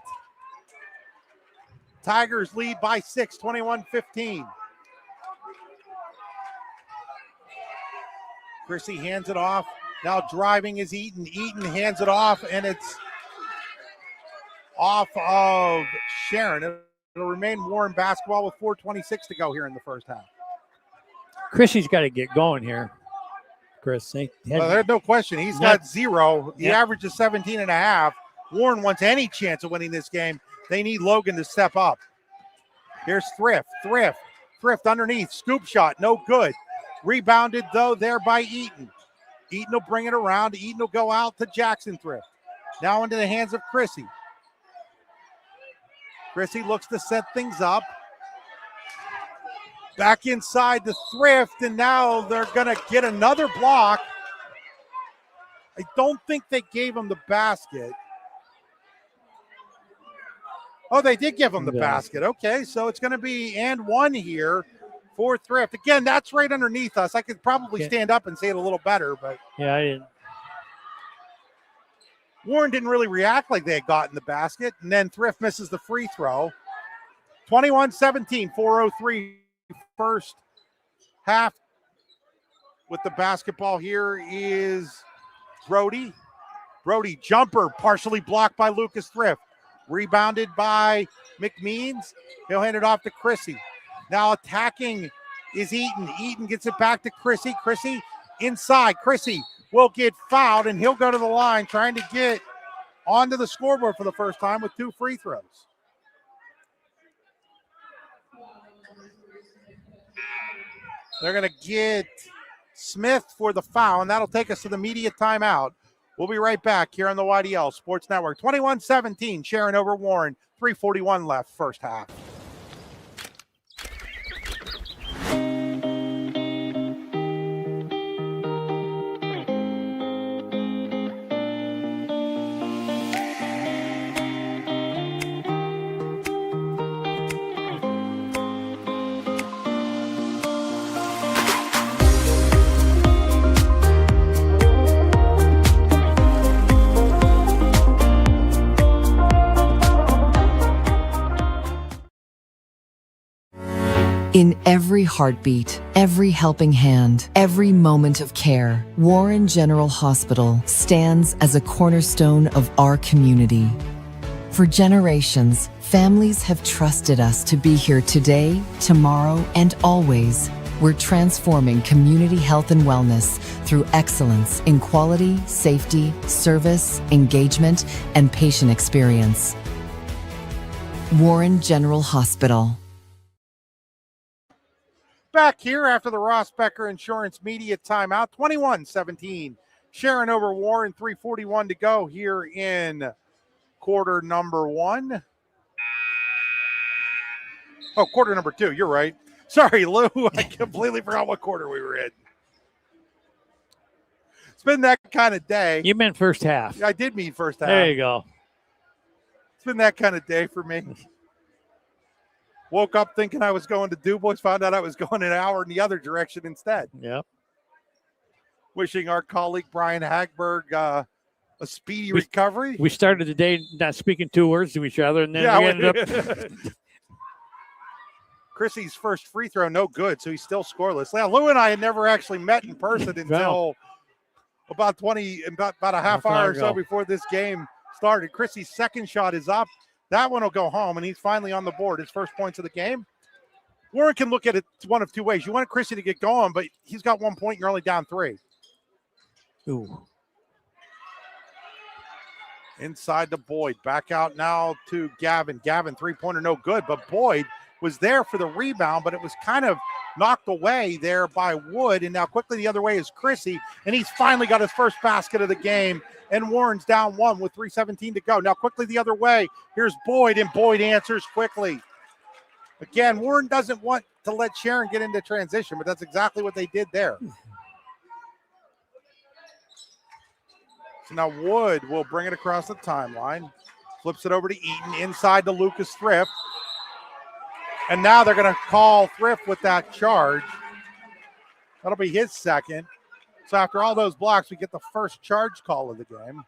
Tigers lead by 6, 21-15. Chrissy hands it off. Now driving is Eaton. Eaton hands it off, and it's off of Sharon. It'll remain Warren basketball with 4:26 to go here in the first half. Chrissy's got to get going here, Chris. There's no question. He's got 0. The average is 17.5. Warren wants any chance of winning this game. They need Logan to step up. Here's Thrift. Thrift underneath. Scoop shot. No good. Rebounded, though, there by Eaton. Eaton will bring it around. Eaton will go out to Jackson Thrift. Now into the hands of Chrissy. Chrissy looks to set things up. Back inside the Thrift, and now they're going to get another block. I don't think they gave him the basket. Oh, they did give him the basket. Okay, so it's going to be and 1 here for Thrift. Again, that's right underneath us. I could probably stand up and say it a little better, but. Yeah, I didn't. Warren didn't really react like they had gotten the basket, and then Thrift misses the free throw. 21-17, 4:03 first half. With the basketball here is Brody. Brody jumper partially blocked by Lucas Thrift. Rebounded by McMeans. He'll hand it off to Chrissy. Now attacking is Eaton. Eaton gets it back to Chrissy. Chrissy inside. Chrissy will get fouled, and he'll go to the line trying to get onto the scoreboard for the first time with 2 free throws. They're going to get Smith for the foul, and that'll take us to the media timeout. We'll be right back here on the YDL Sports Network. 21-17, Sharon over Warren. 3:41 left, first half. In every heartbeat, every helping hand, every moment of care, Warren General Hospital stands as a cornerstone of our community. For generations, families have trusted us to be here today, tomorrow, and always. We're transforming community health and wellness through excellence in quality, safety, service, engagement, and patient experience. Warren General Hospital. Back here after the Ross Becker Insurance Media timeout, 21-17. Sharon over Warren, 3:41 to go here in quarter number 1. Oh, quarter number 2, you're right. Sorry, Lou, I completely forgot what quarter we were in. It's been that kind of day. You meant first half. I did mean first half. There you go. It's been that kind of day for me. Woke up thinking I was going to DuBois, found out I was going an hour in the other direction instead. Yep. Wishing our colleague Brian Hagberg a speedy recovery. We started the day not speaking 2 words to each other, and then we ended up. Chrissy's first free throw, no good, so he's still scoreless. Now, Lou and I had never actually met in person until about a half hour or so before this game started. Chrissy's second shot is up. That one will go home, and he's finally on the board. His first points of the game. Warren can look at it one of 2 ways. You want Chrissy to get going, but he's got 1 point. You're only down 3. Ooh. Inside to Boyd. Back out now to Gavin. Gavin, three-pointer, no good, but Boyd was there for the rebound, but it was kind of knocked away there by Wood. And now quickly the other way is Chrissy, and he's finally got his first basket of the game. And Warren's down 1 with 3:17 to go. Now quickly the other way. Here's Boyd, and Boyd answers quickly. Again, Warren doesn't want to let Sharon get into transition, but that's exactly what they did there. So now Wood will bring it across the timeline. Flips it over to Eaton, inside to Lucas Thrift. And now they're going to call Thrift with that charge. That'll be his second. So after all those blocks, we get the first charge call of the game.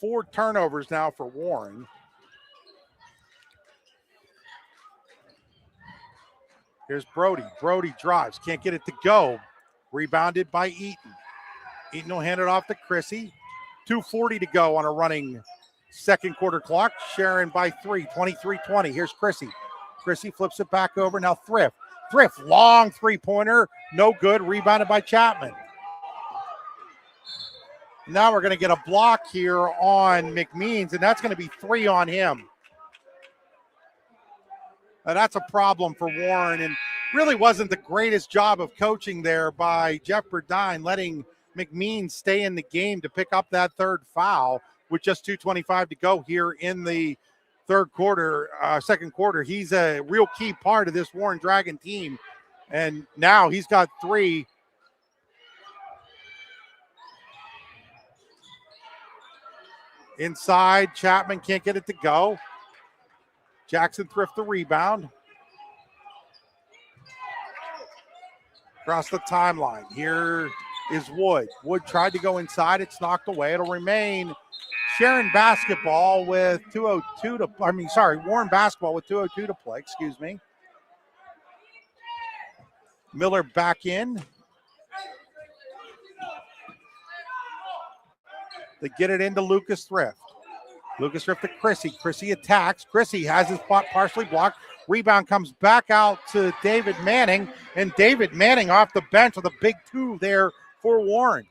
Four turnovers now for Warren. Here's Brody. Brody drives. Can't get it to go. Rebounded by Eaton. Eaton will hand it off to Chrissy. 2:40 to go on a running second quarter clock. Sharon by 3, 23-20. Here's Chrissy. Chrissy flips it back over. Now Thrift. Thrift, long three-pointer. No good. Rebounded by Chapman. Now we're going to get a block here on McMeans, and that's going to be 3 on him. Now that's a problem for Warren, and really wasn't the greatest job of coaching there by Jeff Burdine, letting McMeans stay in the game to pick up that third foul with just 2:25 to go here in the second quarter. He's a real key part of this Warren Dragon team, and now he's got 3. Inside, Chapman can't get it to go. Jackson Thrift the rebound. across the timeline. Here is Wood. Wood tried to go inside. It's knocked away. It'll remain Sharon basketball with 2:02 to, Warren basketball with 2:02 to play, excuse me. Miller back in. They get it into Lucas Thrift. Lucas Thrift to Chrissy. Chrissy attacks. Chrissy has his spot partially blocked. Rebound comes back out to David Manning, and David Manning off the bench with a big two there for Warren.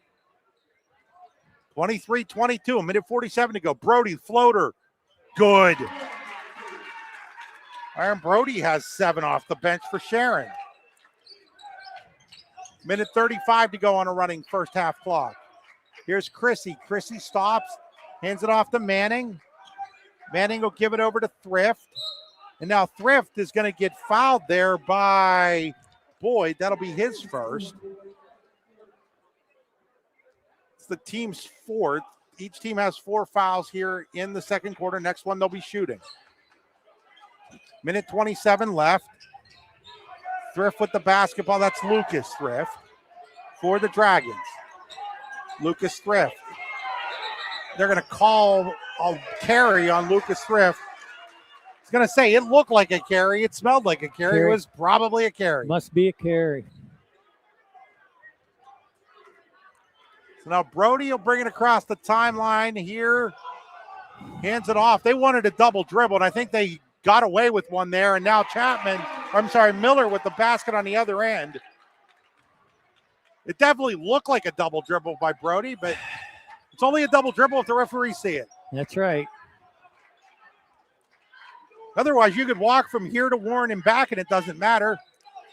23-22, a minute 47 to go. Brody, floater, good. Aaron Brody has 7 off the bench for Sharon. Minute 35 to go on a running first half clock. Here's Chrissy. Chrissy stops, hands it off to Manning. Manning will give it over to Thrift. And now Thrift is going to get fouled there by Boyd. That'll be his first. It's the team's fourth. Each team has 4 fouls here in the second quarter. Next one they'll be shooting. Minute 27 left. Thrift with the basketball. That's Lucas Thrift for the Dragons. Lucas Thrift. They're going to call a carry on Lucas Thrift. I was going to say it looked like a carry. It smelled like a carry. It was probably a carry. Must be a carry. So now Brody will bring it across the timeline here. Hands it off. They wanted a double dribble, and I think they got away with one there. And now Miller with the basket on the other end. It definitely looked like a double dribble by Brody, but it's only a double dribble if the referees see it. That's right. Otherwise, you could walk from here to Warren and back, and it doesn't matter.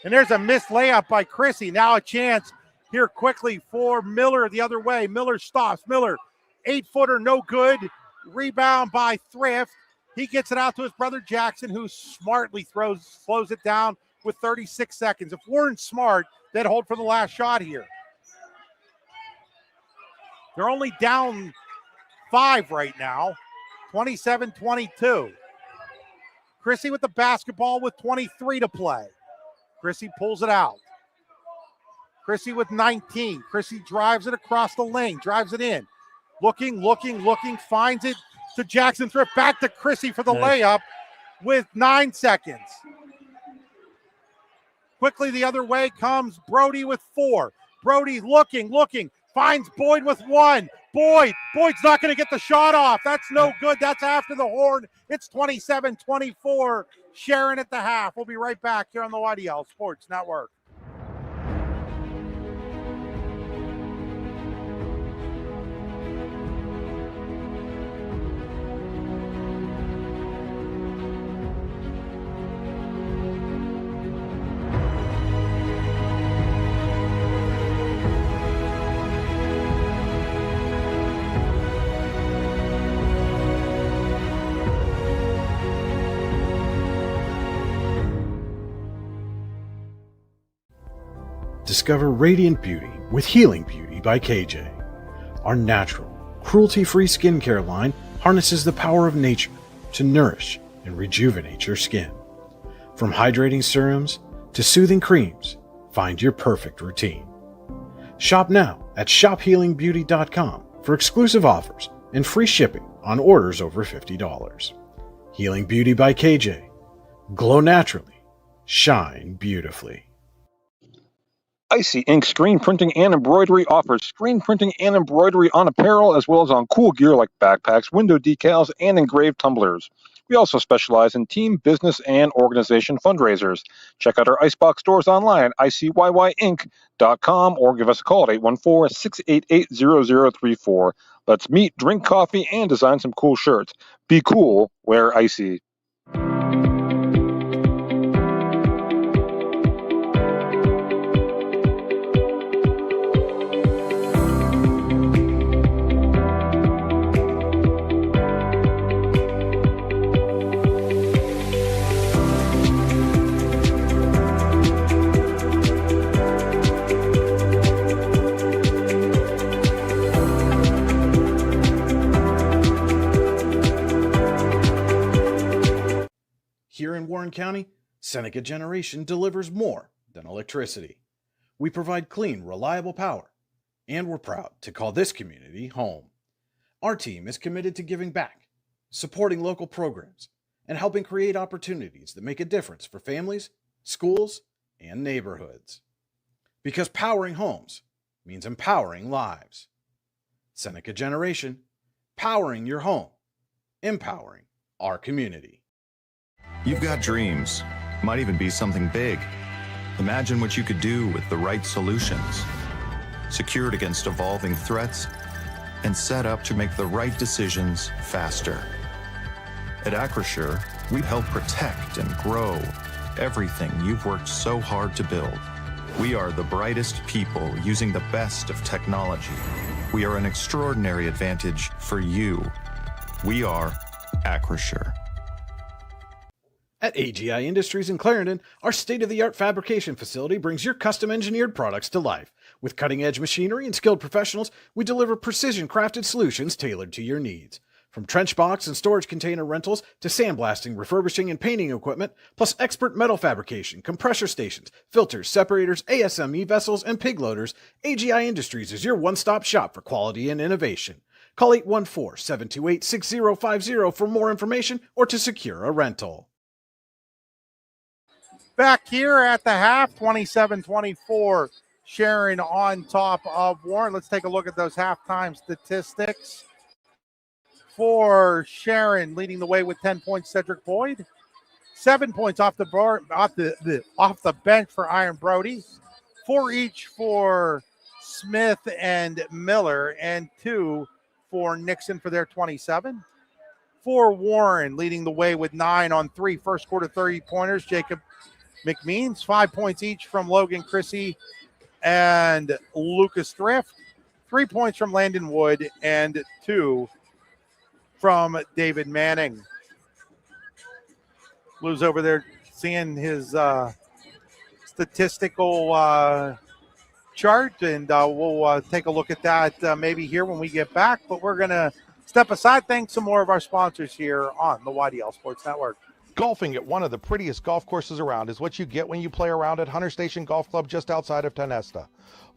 And there's a missed layup by Chrissy. Now a chance here quickly for Miller the other way. Miller stops. Miller, 8-footer, no good. Rebound by Thrift. He gets it out to his brother Jackson, who smartly slows it down with 36 seconds. If Warren's smart, they'd hold for the last shot here. They're only down 5 right now, 27-22. Chrissy with the basketball with 23 to play. Chrissy pulls it out. Chrissy with 19. Chrissy drives it across the lane, drives it in. Looking, finds it to Jackson Thrift. Back to Chrissy for the layup with 9 seconds. Quickly the other way comes Brody with 4. Brody looking, finds Boyd with 1. Boyd's not going to get the shot off. That's no good. That's after the horn. It's 27-24. Sharon at the half. We'll be right back here on the YDL Sports Network. Discover radiant beauty with Healing Beauty by KJ. Our natural, cruelty-free skincare line harnesses the power of nature to nourish and rejuvenate your skin. From hydrating serums to soothing creams, find your perfect routine. Shop now at shophealingbeauty.com for exclusive offers and free shipping on orders over $50. Healing Beauty by KJ. Glow naturally. Shine beautifully. Icy Ink Screen Printing and Embroidery offers screen printing and embroidery on apparel as well as on cool gear like backpacks, window decals, and engraved tumblers. We also specialize in team, business, and organization fundraisers. Check out our Icebox stores online at icyync.com or give us a call at 814-688-0034. Let's meet, drink coffee, and design some cool shirts. Be cool, wear Icy. Here in Warren County, Seneca Generation delivers more than electricity. We provide clean, reliable power, and we're proud to call this community home. Our team is committed to giving back, supporting local programs, and helping create opportunities that make a difference for families, schools, and neighborhoods. Because powering homes means empowering lives. Seneca Generation, powering your home, empowering our community. You've got dreams, might even be something big. Imagine what you could do with the right solutions. Secured against evolving threats and set up to make the right decisions faster. At Acrisure, we help protect and grow everything you've worked so hard to build. We are the brightest people using the best of technology. We are an extraordinary advantage for you. We are Acrisure. At AGI Industries in Clarendon, our state-of-the-art fabrication facility brings your custom-engineered products to life. With cutting-edge machinery and skilled professionals, we deliver precision-crafted solutions tailored to your needs. From trench box and storage container rentals to sandblasting, refurbishing, and painting equipment, plus expert metal fabrication, compressor stations, filters, separators, ASME vessels, and pig loaders, AGI Industries is your one-stop shop for quality and innovation. Call 814-728-6050 for more information or to secure a rental. Back here at the half, 27-24, Sharon on top of Warren. Let's take a look at those halftime statistics. For Sharon, leading the way with 10 points, Cedric Boyd. 7 points off the bench for Iron Brody. 4 each for Smith and Miller, and 2 for Nixon for their 27. For Warren, leading the way with 9 on 3 first quarter 30-pointers. Jacob McMeans, 5 points each from Logan Chrissy and Lucas Thrift. 3 points from Landon Wood and 2 from David Manning. Lou's over there seeing his statistical chart, and we'll take a look at that maybe here when we get back. But we're going to step aside. Thanks some more of our sponsors here on the YDL Sports Network. Golfing at one of the prettiest golf courses around is what you get when you play around at Hunter Station Golf Club just outside of Tonesta.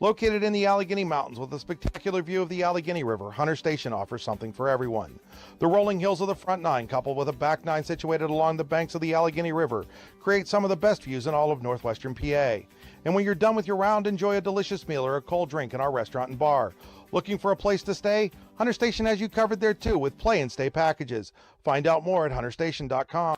Located in the Allegheny Mountains with a spectacular view of the Allegheny River, Hunter Station offers something for everyone. The rolling hills of the front nine, coupled with a back nine situated along the banks of the Allegheny River, create some of the best views in all of northwestern PA. And when you're done with your round, enjoy a delicious meal or a cold drink in our restaurant and bar. Looking for a place to stay? Hunter Station has you covered there too with play and stay packages. Find out more at hunterstation.com.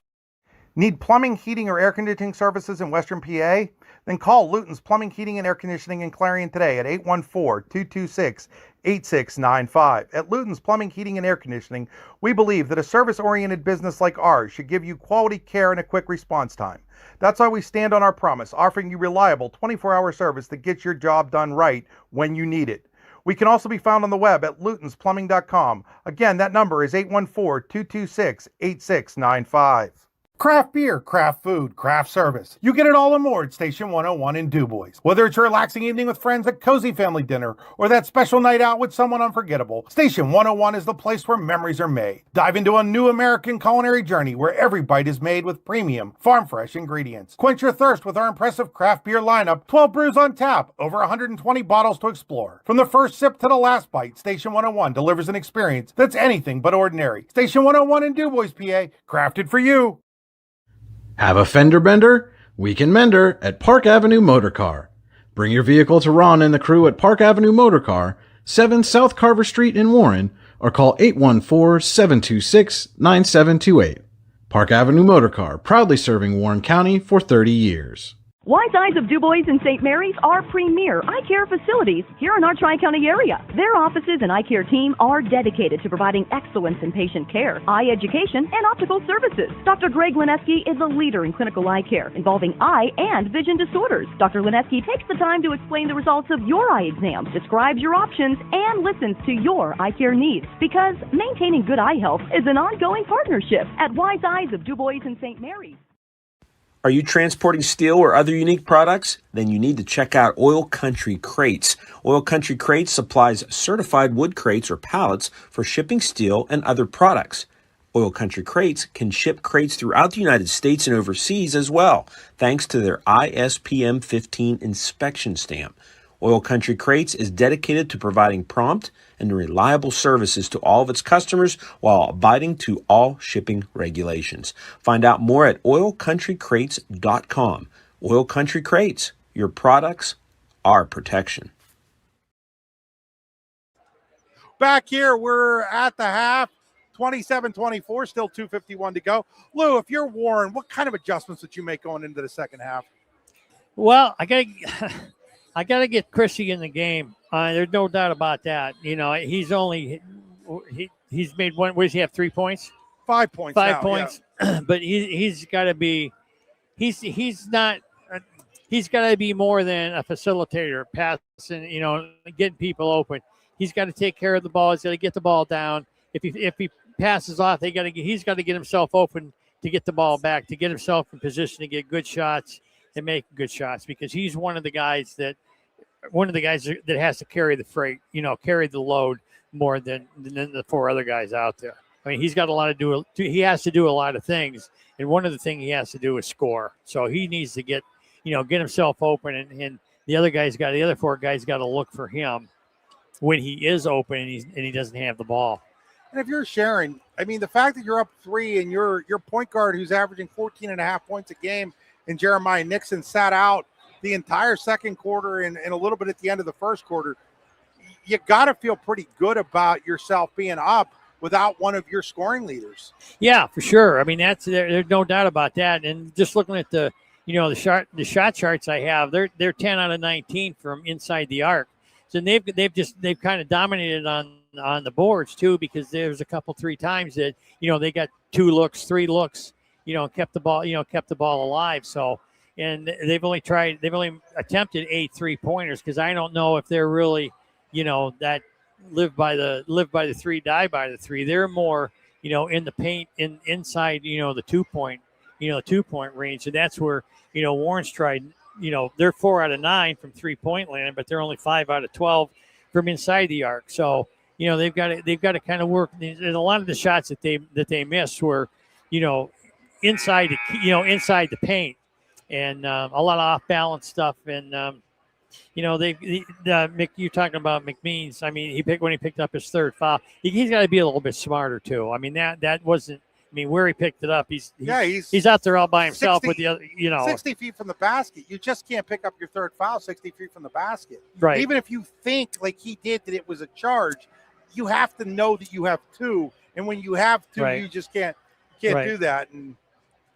Need plumbing, heating, or air conditioning services in Western PA? Then call Luton's Plumbing, Heating, and Air Conditioning in Clarion today at 814-226-8695. At Luton's Plumbing, Heating, and Air Conditioning, we believe that a service-oriented business like ours should give you quality care and a quick response time. That's why we stand on our promise, offering you reliable 24-hour service that gets your job done right when you need it. We can also be found on the web at lutonsplumbing.com. Again, that number is 814-226-8695. Craft beer, craft food, craft service. You get it all and more at Station 101 in DuBois. Whether it's a relaxing evening with friends at Cozy Family Dinner or that special night out with someone unforgettable, Station 101 is the place where memories are made. Dive into a new American culinary journey where every bite is made with premium, farm-fresh ingredients. Quench your thirst with our impressive craft beer lineup, 12 brews on tap, over 120 bottles to explore. From the first sip to the last bite, Station 101 delivers an experience that's anything but ordinary. Station 101 in DuBois, PA, crafted for you. Have a fender bender? We can mender at Park Avenue Motor Car. Bring your vehicle to Ron and the crew at Park Avenue Motor Car, 7 South Carver Street in Warren, or call 814-726-9728. Park Avenue Motor Car, proudly serving Warren County for 30 years. Wise Eyes of DuBois and St. Mary's are premier eye care facilities here in our Tri-County area. Their offices and eye care team are dedicated to providing excellence in patient care, eye education, and optical services. Dr. Greg Lineski is a leader in clinical eye care involving eye and vision disorders. Dr. Lineski takes the time to explain the results of your eye exam, describes your options, and listens to your eye care needs, because maintaining good eye health is an ongoing partnership at Wise Eyes of DuBois and St. Mary's. Are you transporting steel or other unique products? Then you need to check out Oil Country Crates. Oil Country Crates supplies certified wood crates or pallets for shipping steel and other products. Oil Country Crates can ship crates throughout the United States and overseas as well, thanks to their ISPM 15 inspection stamp. Oil Country Crates is dedicated to providing prompt and reliable services to all of its customers while abiding to all shipping regulations. Find out more at oilcountrycrates.com. Oil Country Crates, your products, our protection. Back here, we're at the half. 27-24, still 2:51 to go. Lou, if you're Warren, what kind of adjustments would you make going into the second half? Well, I gotta get Chrissy in the game. There's no doubt about that. He's made one. What does he have? 3 points? 5 points. 5 now, points. Yeah. But he's got to be. He's not. He's got to be more than a facilitator, passing. Getting people open. He's got to take care of the ball. He's got to get the ball down. If he passes off, he's got to get himself open to get the ball back, to get himself in position to get good shots and make good shots, because he's one of the guys that has to carry the freight, carry the load more than the 4 other guys out there. I mean, he's got a lot to do. He has to do a lot of things, and one of the things he has to do is score. So he needs to get himself open, and the other 4 guys got to look for him when he is open and he doesn't have the ball. And if you're Sharon, I mean, the fact that you're up 3 and your point guard who's averaging 14.5 points a game and Jeremiah Nixon sat out the entire second quarter and a little bit at the end of the first quarter, you got to feel pretty good about yourself being up without one of your scoring leaders. Yeah, for sure. I mean, there's no doubt about that. And just looking at the shot charts I have, they're 10 out of 19 from inside the arc. So they've kind of dominated on the boards too, because there's a couple 3 times that they got 2 looks, 3 looks, kept the ball alive. So, and they've only attempted 8 3-pointers, because I don't know if they're really that live by the 3, die by the 3. They're more in the paint inside the 2-point 2-point range, and that's where Warren's tried. They're 4 out of 9 from 3-point land, but they're only 5 out of 12 from inside the arc. So, they've got to kind of work. And a lot of the shots that they missed were, inside the paint, and a lot of off balance stuff. And you're talking about McMeans. I mean, when he picked up his 3rd foul, he's got to be a little bit smarter too. I mean, that wasn't. I mean, where he picked it up, he's out there all by himself 60, with the other, 60 feet from the basket. You just can't pick up your 3rd foul 60 feet from the basket. Right. Even if you think like he did that it was a charge, you have to know that you have 2. And when you have 2, right. You just can't right. do that. And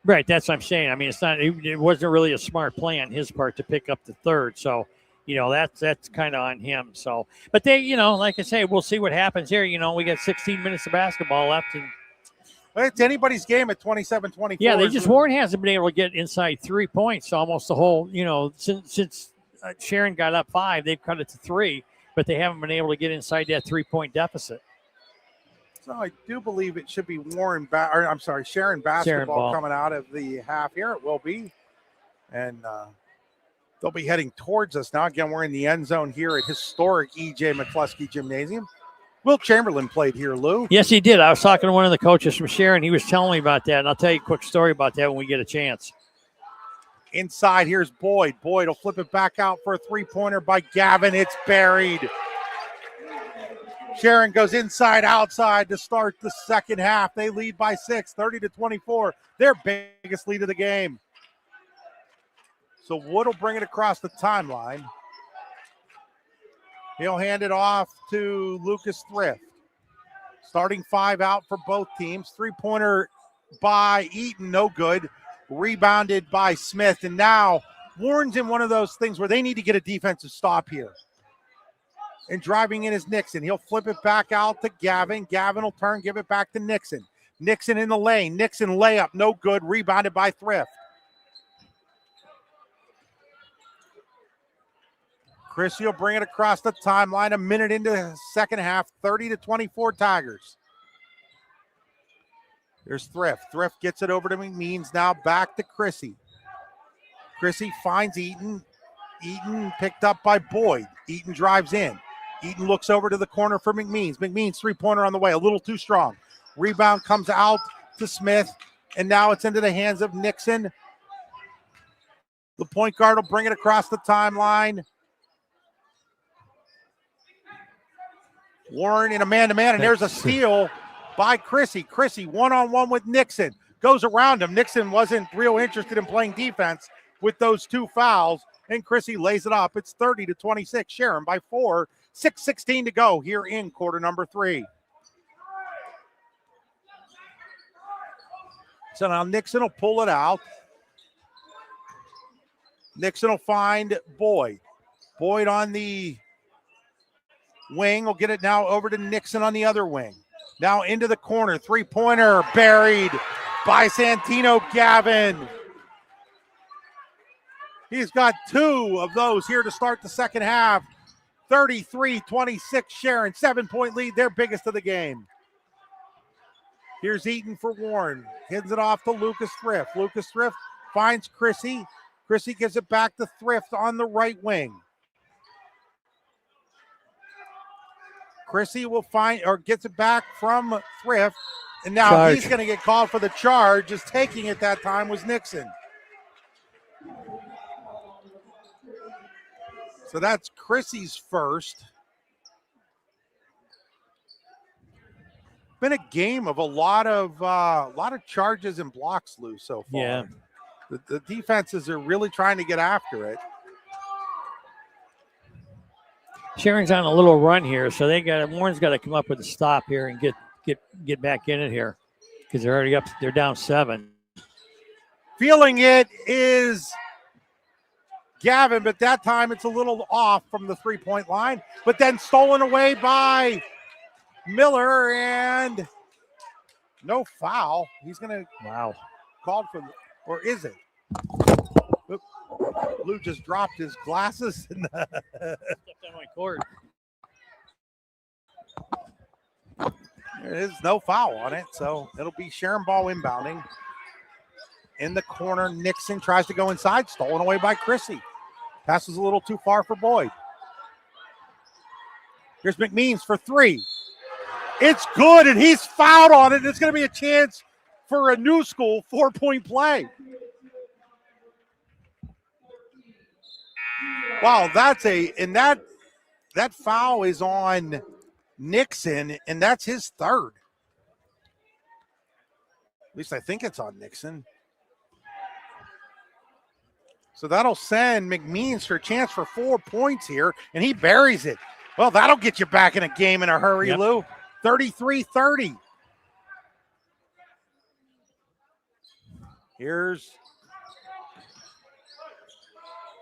right. That's what I'm saying. I mean, it wasn't really a smart play on his part to pick up the 3rd. So, that's kind of on him. So, but they, like I say, we'll see what happens here. We got 16 minutes of basketball left, and it's anybody's game at 27-24. Yeah, Warren hasn't been able to get inside 3 points almost the whole, since Sharon got up 5, they've cut it to 3, but they haven't been able to get inside that 3-point deficit. So I do believe it should be Sharon basketball coming out of the half here. It will be. And they'll be heading towards us now. Again, we're in the end zone here at historic E.J. McCluskey Gymnasium. Will Chamberlain played here, Lou. Yes, he did. I was talking to one of the coaches from Sharon. He was telling me about that, and I'll tell you a quick story about that when we get a chance. Inside, here's Boyd. Boyd will flip it back out for a 3-pointer by Gavin. It's buried. Sharon goes inside, outside to start the second half. They lead by 6, 30-24. Their biggest lead of the game. So Wood will bring it across the timeline. He'll hand it off to Lucas Thrift. Starting 5 out for both teams. 3-pointer by Eaton, no good. Rebounded by Smith. And now Warren's in one of those things where they need to get a defensive stop here. And driving in is Nixon. He'll flip it back out to Gavin. Gavin will turn, give it back to Nixon. Nixon in the lane. Nixon layup, no good. Rebounded by Thrift. Chrissy will bring it across the timeline. A minute into the second half, 30-24 Tigers. There's Thrift. Thrift gets it over to McMeans. Now back to Chrissy. Chrissy finds Eaton. Eaton picked up by Boyd. Eaton drives in. Eaton looks over to the corner for McMeans. McMeans 3-pointer on the way. A little too strong. Rebound comes out to Smith, and now it's into the hands of Nixon. The point guard will bring it across the timeline. Warren in a man-to-man, and there's a steal by Chrissy. Chrissy one-on-one with Nixon. Goes around him. Nixon wasn't real interested in playing defense with those two fouls, and Chrissy lays it up. It's 30-26. Sharon by 4. 6:16 to go here in quarter number 3. So now Nixon will pull it out. Nixon will find Boyd. Boyd on the wing will get it now over to Nixon on the other wing. Now into the corner. Three-pointer buried by Santino Gavin. He's got 2 of those here to start the second half. 33-26 Sharon. 7-point lead, their biggest of the game. Here's Eaton for Warren. Hands it off to Lucas Thrift. Lucas Thrift finds Chrissy. Chrissy gives it back to Thrift on the right wing. Chrissy will find, or gets it back from Thrift. And now he's going to get called for the charge. Just taking it that time was Nixon. So that's Chrissy's first. Been a game of a lot of charges and blocks loose so far. Yeah. The defenses are really trying to get after it. Sharon's on a little run here, so Warren's got to come up with a stop here and get back in it here because they're already up. They're down 7. Feeling it is Gavin, but that time it's a little off from the three-point line, but then stolen away by Miller, and no foul. He's going to called for, or is it? Oop. Lou just dropped his glasses. Stepped on my cord. There is no foul on it, so it'll be Sharon ball inbounding. In the corner, Nixon tries to go inside, stolen away by Chrissy. Passes a little too far for Boyd. Here's McMeans for 3. It's good, and he's fouled on it. It's going to be a chance for a new school 4-point play. Wow, that foul is on Nixon, and that's his third. At least I think it's on Nixon. So that'll send McMeans for a chance for 4 points here, and he buries it. Well, that'll get you back in a game in a hurry, Lou. 33-30. Here's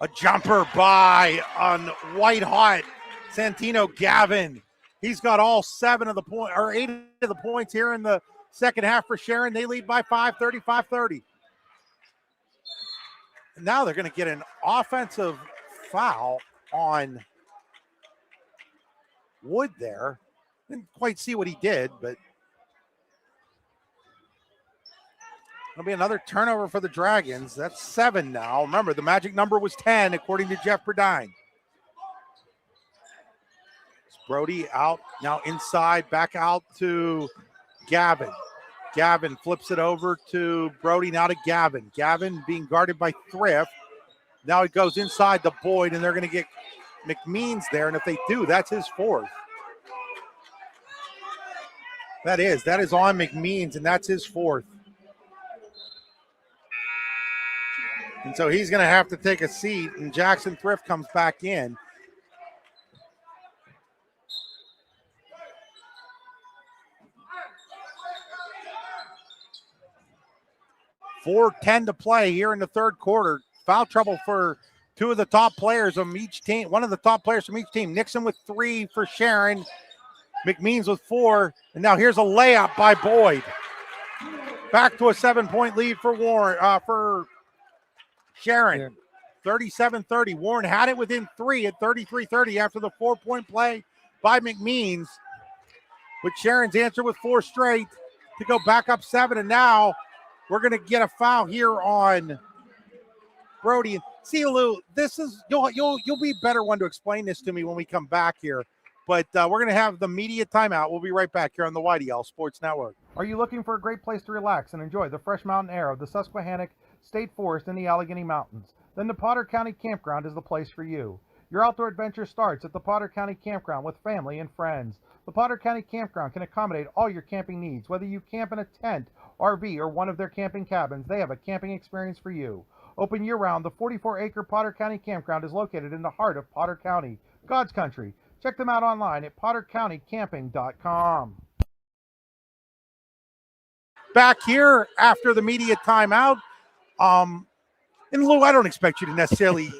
a jumper by on white hot Santino Gavin. He's got all 7 of the point, or 8 of the points here in the second half for Sharon. They lead by 5, 35-30. Now they're going to get an offensive foul on Wood there. Didn't quite see what he did, but it'll be another turnover for the Dragons. That's 7 now. Remember, the magic number was 10, according to Jeff Burdine. It's Brody out, now inside, back out to Gavin. Gavin flips it over to Brody, now to Gavin. Gavin being guarded by Thrift. Now he goes inside to Boyd, and they're going to get McMeans there, and if they do, that's his 4th. That is on McMeans, and that's his 4th. And so he's going to have to take a seat, and Jackson Thrift comes back in. .4:10 to play here in the third quarter. Foul trouble for 2 of the top players of each team. One of the top players from each team. Nixon with 3 for Sharon. McMeans with 4. And now here's a layup by Boyd. Back to a 7-point lead for for Sharon. 37-30. Warren had it within 3 at 33-30 after the 4-point play by McMeans. But Sharon's answer with 4 straight to go back up 7. And now we're going to get a foul here on Brody. See, Lou, this is you'll be a better one to explain this to me when we come back here. But we're going to have the media timeout. We'll be right back here on the YDL Sports Network. Are you looking for a great place to relax and enjoy the fresh mountain air of the Susquehannock State Forest and the Allegheny Mountains? Then the Potter County Campground is the place for you. Your outdoor adventure starts at the Potter County Campground with family and friends. The Potter County Campground can accommodate all your camping needs. Whether you camp in a tent, RV, or one of their camping cabins, they have a camping experience for you. Open year-round, the 44-acre Potter County Campground is located in the heart of Potter County, God's country. Check them out online at pottercountycamping.com. Back here after the media timeout. And Lou, I don't expect you to necessarily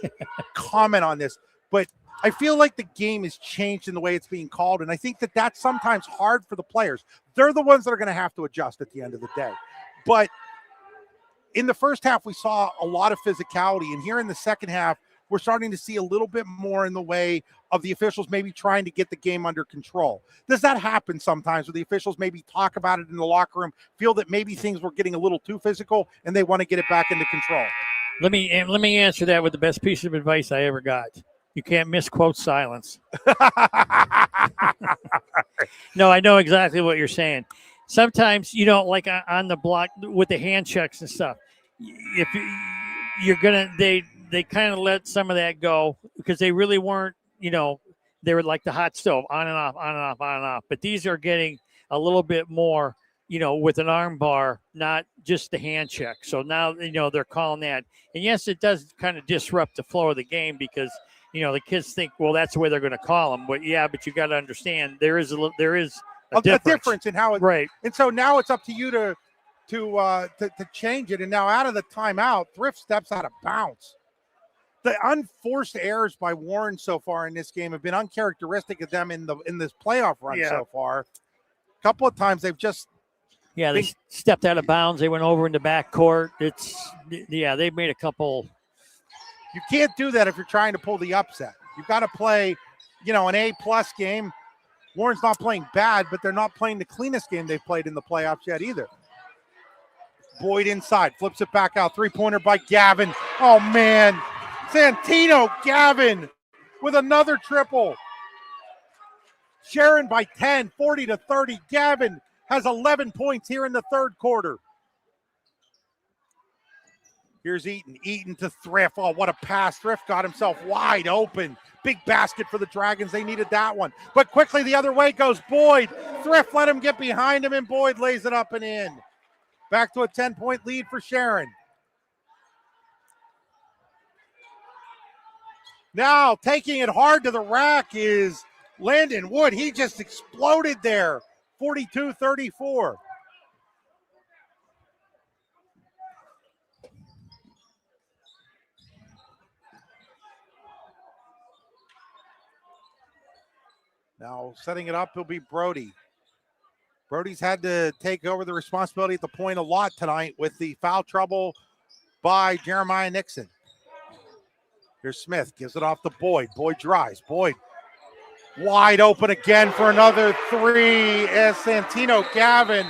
comment on this, but I feel like the game has changed in the way it's being called, and I think that that's sometimes hard for the players. They're the ones that are going to have to adjust at the end of the day. But in the first half, we saw a lot of physicality, and here in the second half, we're starting to see a little bit more in the way of the officials maybe trying to get the game under control. Does that happen sometimes where the officials maybe talk about it in the locker room, feel that maybe things were getting a little too physical, and they want to get it back into control? Let me answer that with the best piece of advice I ever got. You can't misquote silence. No, I know exactly what you're saying. Sometimes, like on the block with the hand checks and stuff, if you're going to, they kind of let some of that go because they really weren't, they were like the hot stove, on and off, on and off, on and off. But these are getting a little bit more, with an arm bar, not just the hand check. So now, they're calling that. And yes, it does kind of disrupt the flow of the game because, the kids think, well, that's the way they're going to call them. But but you got to understand there is a difference in how it, right. And so now it's up to you to change it. And now out of the timeout, Thrift steps out of bounds. The unforced errors by Warren so far in this game have been uncharacteristic of them in this playoff run so far. A couple of times they've just they stepped out of bounds. They went over in the back court. They made a couple. You can't do that if you're trying to pull the upset. You've got to play, an A-plus game. Warren's not playing bad, but they're not playing the cleanest game they've played in the playoffs yet either. Boyd inside, flips it back out. Three-pointer by Gavin. Oh, man. Santino Gavin with another triple. Sharon by 10, 40-30. Gavin has 11 points here in the third quarter. Here's Eaton. Eaton to Thrift. Oh, what a pass. Thrift got himself wide open. Big basket for the Dragons. They needed that one. But quickly the other way goes Boyd. Thrift let him get behind him, and Boyd lays it up and in. Back to a 10-point lead for Sharon. Now taking it hard to the rack is Landon Wood. He just exploded there. 42-34. Now setting it up, he'll be Brody. Brody's had to take over the responsibility at the point a lot tonight with the foul trouble by Jeremiah Nixon. Here's Smith, gives it off to Boyd. Boyd drives. Boyd wide open again for another three as Santino Gavin.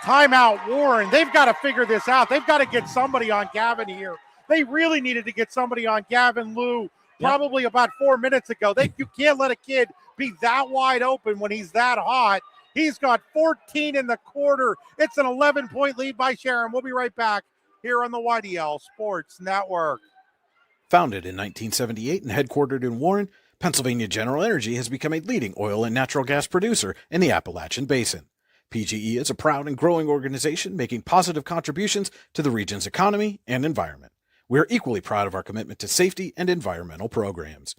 Timeout Warren. They've got to figure this out. They've got to get somebody on Gavin here. They really needed to get somebody on Gavin Lou probably about 4 minutes ago. You can't let a kid be that wide open when he's that hot. He's got 14 in the quarter. It's an 11-point lead by Sharon. We'll be right back here on the YDL Sports Network. Founded in 1978 and headquartered in Warren, Pennsylvania General Energy has become a leading oil and natural gas producer in the Appalachian Basin. PGE is a proud and growing organization making positive contributions to the region's economy and environment. We are equally proud of our commitment to safety and environmental programs.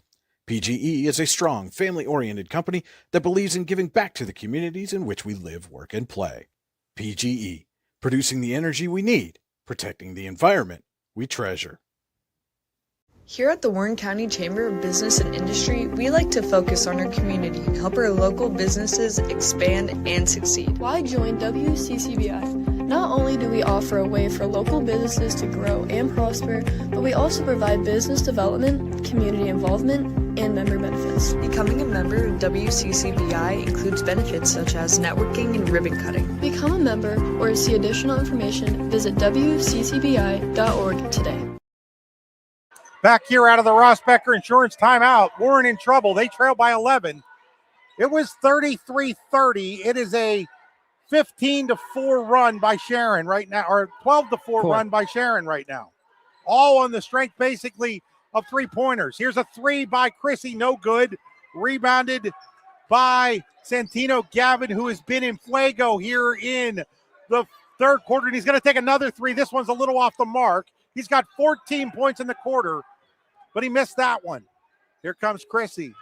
PGE is a strong, family-oriented company that believes in giving back to the communities in which we live, work, and play. PGE, producing the energy we need, protecting the environment we treasure. Here at the Warren County Chamber of Business and Industry, we like to focus on our community and help our local businesses expand and succeed. Why join WCCBI? Not only do we offer a way for local businesses to grow and prosper, but we also provide business development, community involvement, and member benefits. Becoming a member of WCCBI includes benefits such as networking and ribbon cutting. Become a member or to see additional information, visit WCCBI.org today. Back here out of the Ross Becker Insurance timeout. Warren in trouble. They trail by 11. It was 33-30. It is a 15-4 run by Sharon right now, or 12-4 run by Sharon right now. All on the strength, basically, of three-pointers. Here's a three by Chrissy, no good. Rebounded by Santino Gavin, who has been in fuego here in the third quarter, and he's going to take another three. This one's a little off the mark. He's got 14 points in the quarter, but he missed that one. Here comes Chrissy.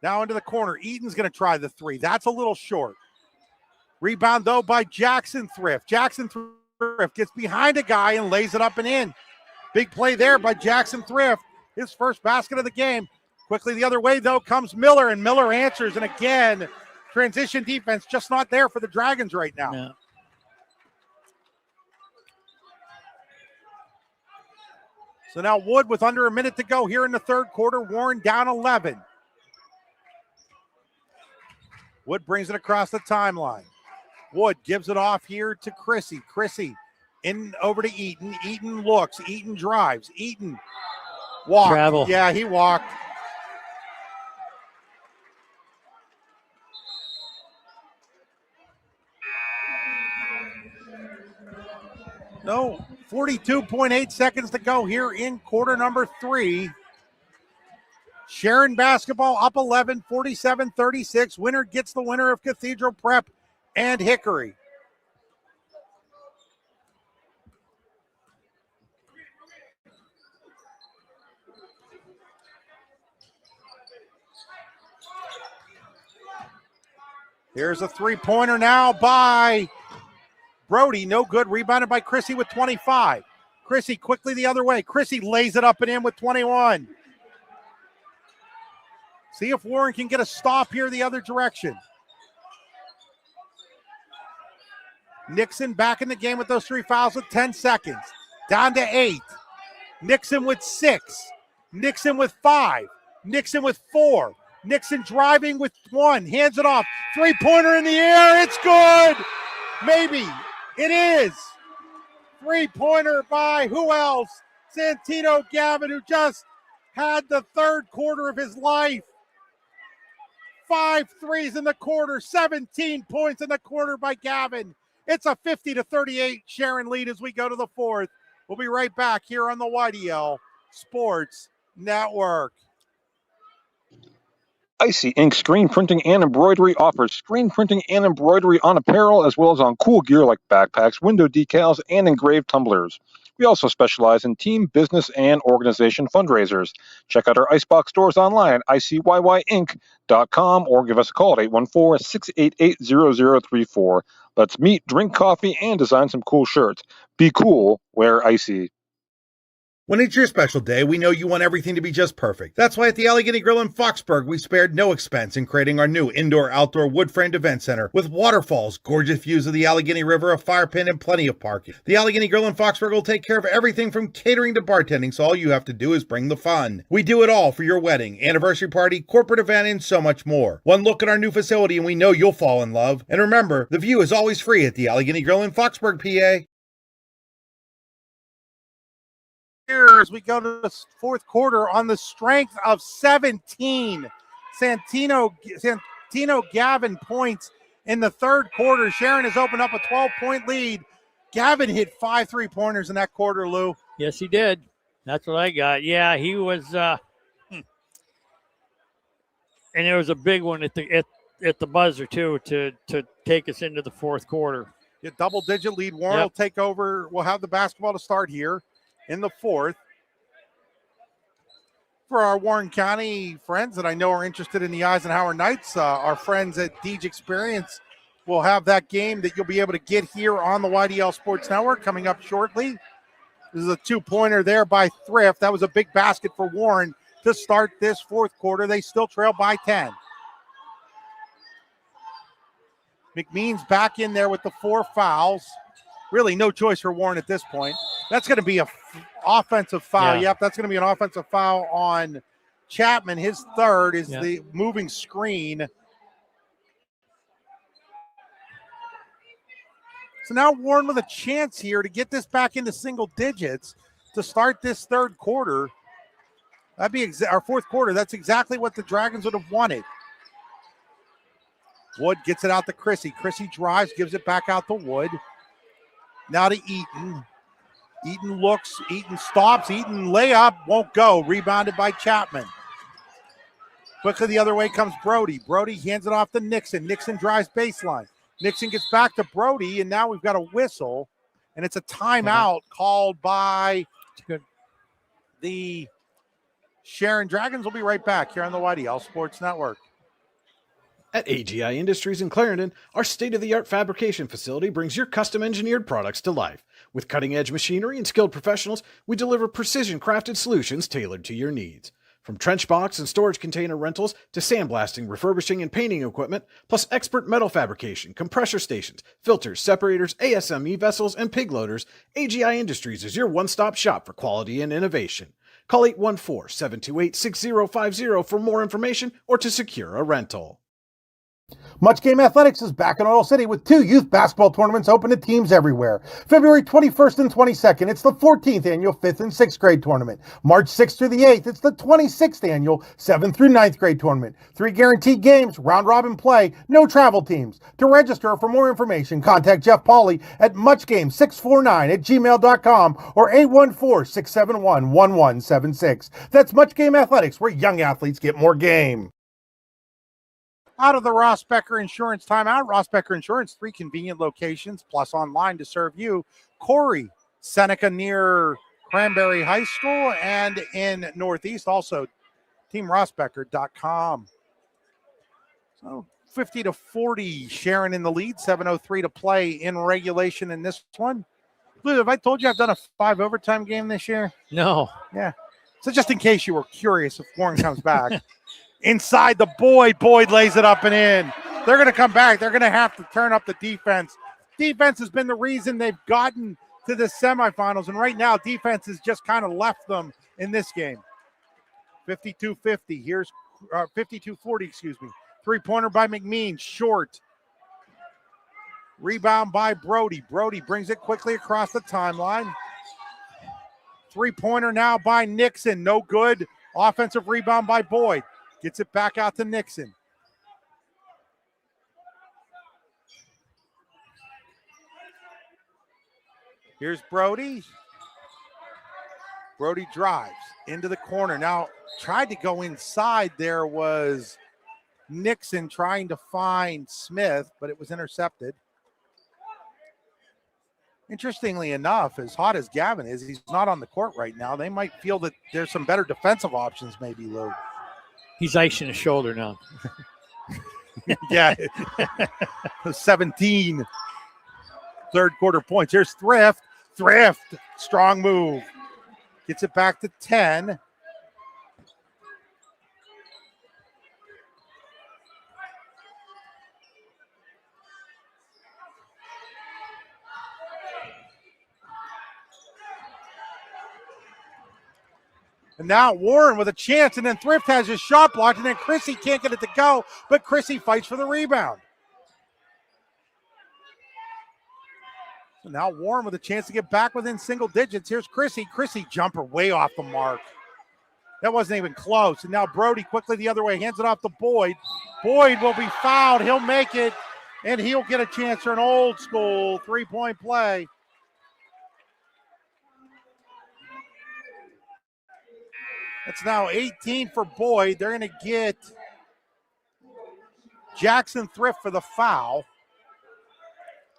Now into the corner. Eaton's going to try the three. That's a little short. Rebound, though, by Jackson Thrift. Jackson Thrift gets behind a guy and lays it up and in. Big play there by Jackson Thrift. His first basket of the game. Quickly the other way, though, comes Miller, and Miller answers. And again, transition defense just not there for the Dragons right now. No. So now Wood with under a minute to go here in the third quarter. Warren down 11. Wood brings it across the timeline. Wood gives it off here to Chrissy. Chrissy in over to Eaton. Eaton looks. Eaton drives. Eaton walked. Travel. Yeah, he walked. No, 42.8 seconds to go here in quarter number 3. Sharon basketball up 11, 47-36. Winner gets the winner of Cathedral Prep and Hickory. Here's a three-pointer now by Brody. No good. Rebounded by Chrissy with 25. Chrissy quickly the other way. Chrissy lays it up and in with 21. See if Warren can get a stop here the other direction. Nixon back in the game with those 3 fouls with 10 seconds. Down to 8. Nixon with 6. Nixon with 5. Nixon with 4. Nixon driving with 1. Hands it off. Three-pointer in the air. It's good. Maybe. It is. Three-pointer by who else? Santino Gavin, who just had the third quarter of his life. 5 threes in the quarter. 17 points in the quarter by Gavin. It's a 50-38 Sharon lead as we go to the fourth. We'll be right back here on the YDL Sports Network. Icy Ink Screen Printing and Embroidery offers screen printing and embroidery on apparel as well as on cool gear like backpacks, window decals, and engraved tumblers. We also specialize in team, business, and organization fundraisers. Check out our Icebox stores online at icyyyinc.com or give us a call at 814-688-0034. Let's meet, drink coffee, and design some cool shirts. Be cool, wear Icy. When it's your special day, we know you want everything to be just perfect. That's why at the Allegheny Grill in Foxburg, we spared no expense in creating our new indoor-outdoor wood-framed event center with waterfalls, gorgeous views of the Allegheny River, a fire pit, and plenty of parking. The Allegheny Grill in Foxburg will take care of everything from catering to bartending, so all you have to do is bring the fun. We do it all for your wedding, anniversary party, corporate event, and so much more. One look at our new facility and we know you'll fall in love. And remember, the view is always free at the Allegheny Grill in Foxburg, PA. Here as we go to the fourth quarter on the strength of 17. Santino Gavin points in the third quarter. Sharon has opened up a 12-point lead. Gavin hit 5 3-pointers in that quarter, Lou. Yes, he did. That's what I got. Yeah, he was and there was a big one at the buzzer too to take us into the fourth quarter. Yeah, double-digit lead. Warren will take over. We'll have the basketball to start here in the fourth. For our Warren County friends that I know are interested in the Eisenhower Knights, our friends at Deej Experience will have that game that you'll be able to get here on the YDL Sports Network coming up shortly. This is a 2-pointer there by Thrift. That was a big basket for Warren to start this fourth quarter. They still trail by 10. McMeans back in there with the 4 fouls. Really no choice for Warren at this point. That's going to be an offensive foul. Yeah. Yep, that's going to be an offensive foul on Chapman. His third is the moving screen. So now Warren with a chance here to get this back into single digits to start this third quarter. That'd be our fourth quarter. That's exactly what the Dragons would have wanted. Wood gets it out to Chrissy. Chrissy drives, gives it back out to Wood. Now to Eaton. Eaton looks, Eaton stops, Eaton layup, won't go. Rebounded by Chapman. Quickly the other way comes Brody. Brody hands it off to Nixon. Nixon drives baseline. Nixon gets back to Brody, and now we've got a whistle, and it's a timeout called by the Sharon Dragons. Will be right back here on the YDL Sports Network. At AGI Industries in Clarendon, our state-of-the-art fabrication facility brings your custom-engineered products to life. With cutting-edge machinery and skilled professionals, we deliver precision-crafted solutions tailored to your needs. From trench box and storage container rentals to sandblasting, refurbishing, and painting equipment, plus expert metal fabrication, compressor stations, filters, separators, ASME vessels, and pig loaders, AGI Industries is your one-stop shop for quality and innovation. Call 814-728-6050 for more information or to secure a rental. Much Game Athletics is back in Oil City with 2 youth basketball tournaments open to teams everywhere. February 21st and 22nd, it's the 14th annual 5th and 6th grade tournament. March 6th through the 8th, it's the 26th annual 7th through 9th grade tournament. 3 guaranteed games, round-robin play, no travel teams. To register or for more information, contact Jeff Pauley at muchgame649@gmail.com or 814-671-1176. That's Much Game Athletics, where young athletes get more game. Out of the Ross Becker Insurance timeout. Ross Becker Insurance, 3 convenient locations, plus online to serve you. Corey, Seneca near Cranberry High School, and in Northeast, also teamrossbecker.com. So 50-40, Sharon in the lead, 7:03 to play in regulation in this one. Lou, have I told you I've done a 5 overtime game this year? No. Yeah. So just in case you were curious if Warren comes back. Inside the Boyd. Boyd lays it up and in. They're going to come back. They're going to have to turn up the defense. Defense has been the reason they've gotten to the semifinals, and right now defense has just kind of left them in this game. 52-50. Here's 52-40, excuse me. Three-pointer by McMean, short. Rebound by Brody. Brody brings it quickly across the timeline. Three-pointer now by Nixon, no good. Offensive rebound by Boyd. Gets it back out to Nixon. Here's Brody. Brody drives into the corner. Now, tried to go inside. There was Nixon trying to find Smith, but it was intercepted. Interestingly enough, as hot as Gavin is, he's not on the court right now. They might feel that there's some better defensive options maybe, Lou. He's icing his shoulder now. Yeah. 17 third quarter points. Here's Thrift. Thrift. Strong move. Gets it back to 10. And now Warren with a chance, and then Thrift has his shot blocked, and then Chrissy can't get it to go, but Chrissy fights for the rebound. So now Warren with a chance to get back within single digits. Here's Chrissy. Chrissy jumper way off the mark. That wasn't even close. And now Brody quickly the other way, hands it off to Boyd. Boyd will be fouled. He'll make it, and he'll get a chance for an old school three-point play. It's now 18 for Boyd. They're going to get Jackson Thrift for the foul.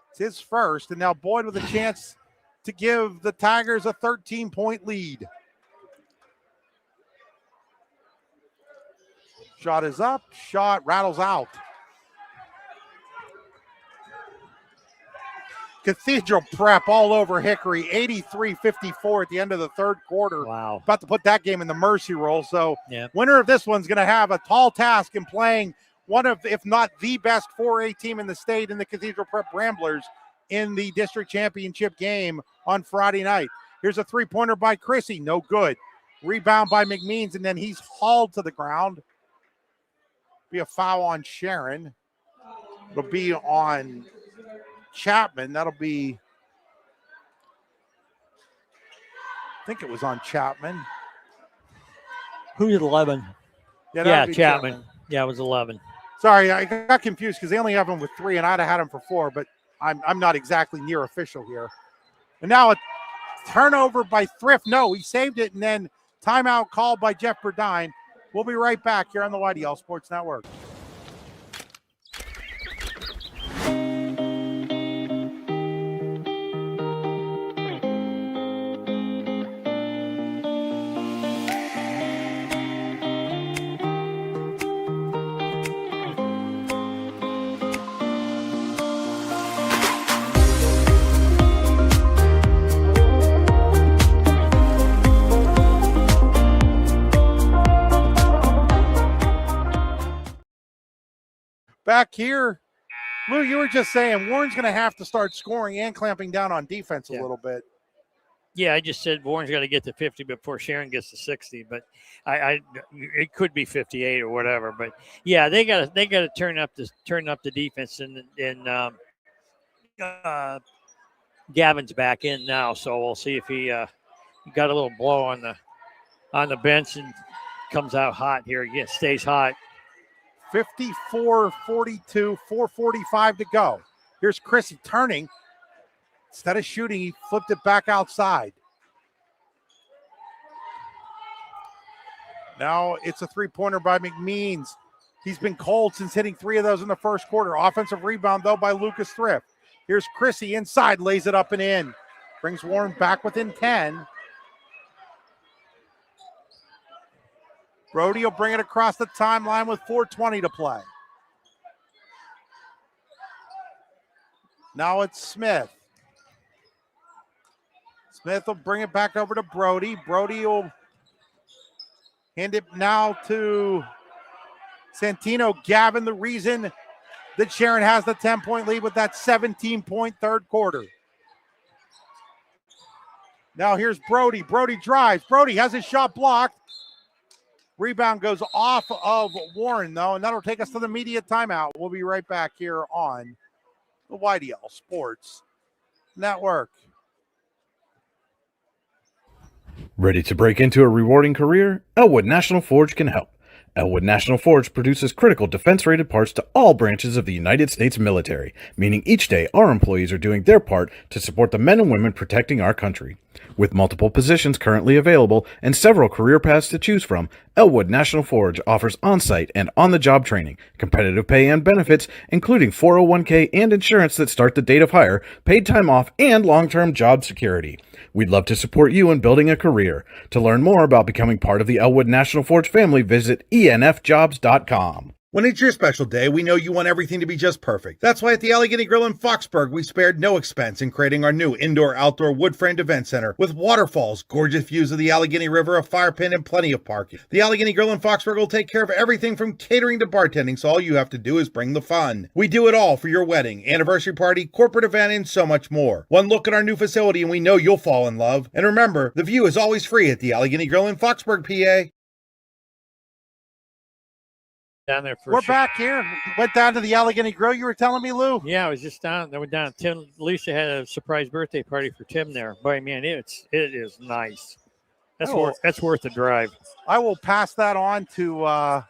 It's his first, and now Boyd with a chance to give the Tigers a 13-point lead. Shot is up. Shot rattles out. Cathedral Prep all over Hickory, 83-54 at the end of the third quarter. Wow. About to put that game in the mercy roll. So winner of this one's going to have a tall task in playing one of, if not the best 4A team in the state in the Cathedral Prep Ramblers in the district championship game on Friday night. Here's a three-pointer by Chrissy. No good. Rebound by McMeans, and then he's hauled to the ground. Be a foul on Sharon. It'll be on Chapman. That'll be, I think it was on Chapman. Who's 11? Yeah, Chapman. Yeah, it was 11. Sorry, I got confused because they only have him with 3, and I'd have had him for 4, but I'm not exactly near official here. And now a turnover by Thrift. No, he saved it, and then timeout called by Jeff Burdine. We'll be right back here on the YDL Sports Network. Back here, Lou, you were just saying Warren's going to have to start scoring and clamping down on defense a little bit. Yeah, I just said Warren's got to get to 50 before Sharon gets to 60, but it could be 58 or whatever. But yeah, they got to turn up the defense, and Gavin's back in now, so we'll see if he got a little blow on the bench and comes out hot here. Again, stays hot. 54-42, 4:45 to go. Here's Chrissy turning. Instead of shooting, he flipped it back outside. Now it's a three-pointer by McMeans. He's been cold since hitting 3 of those in the first quarter. Offensive rebound, though, by Lucas Thrift. Here's Chrissy inside, lays it up and in. Brings Warren back within 10. Brody will bring it across the timeline with 4:20 to play. Now it's Smith. Smith will bring it back over to Brody. Brody will hand it now to Santino. Gavin, the reason that Sharon has the 10-point lead with that 17-point third quarter. Now here's Brody. Brody drives. Brody has his shot blocked. Rebound goes off of Warren, though, and that'll take us to the media timeout. We'll be right back here on the YDL Sports Network. Ready to break into a rewarding career? Elwood National Forge can help. Elwood National Forge produces critical defense-rated parts to all branches of the United States military, meaning each day our employees are doing their part to support the men and women protecting our country. With multiple positions currently available and several career paths to choose from, Elwood National Forge offers on-site and on-the-job training, competitive pay and benefits, including 401k and insurance that start the date of hire, paid time off, and long-term job security. We'd love to support you in building a career. To learn more about becoming part of the Elwood National Forge family, visit enfjobs.com. When it's your special day, we know you want everything to be just perfect. That's why at the Allegheny Grill in Foxburg, we spared no expense in creating our new indoor-outdoor wood-framed event center with waterfalls, gorgeous views of the Allegheny River, a fire pit, and plenty of parking. The Allegheny Grill in Foxburg will take care of everything from catering to bartending, so all you have to do is bring the fun. We do it all for your wedding, anniversary party, corporate event, and so much more. One look at our new facility and we know you'll fall in love. And remember, the view is always free at the Allegheny Grill in Foxburg, PA. Down there for We're back here. Went down to the Allegheny Grill. You were telling me, Lou? Yeah, I was just down. They went down. Tim, Lisa had a surprise birthday party for Tim there. Boy, man, it is nice. That's worth the drive. I will pass that on to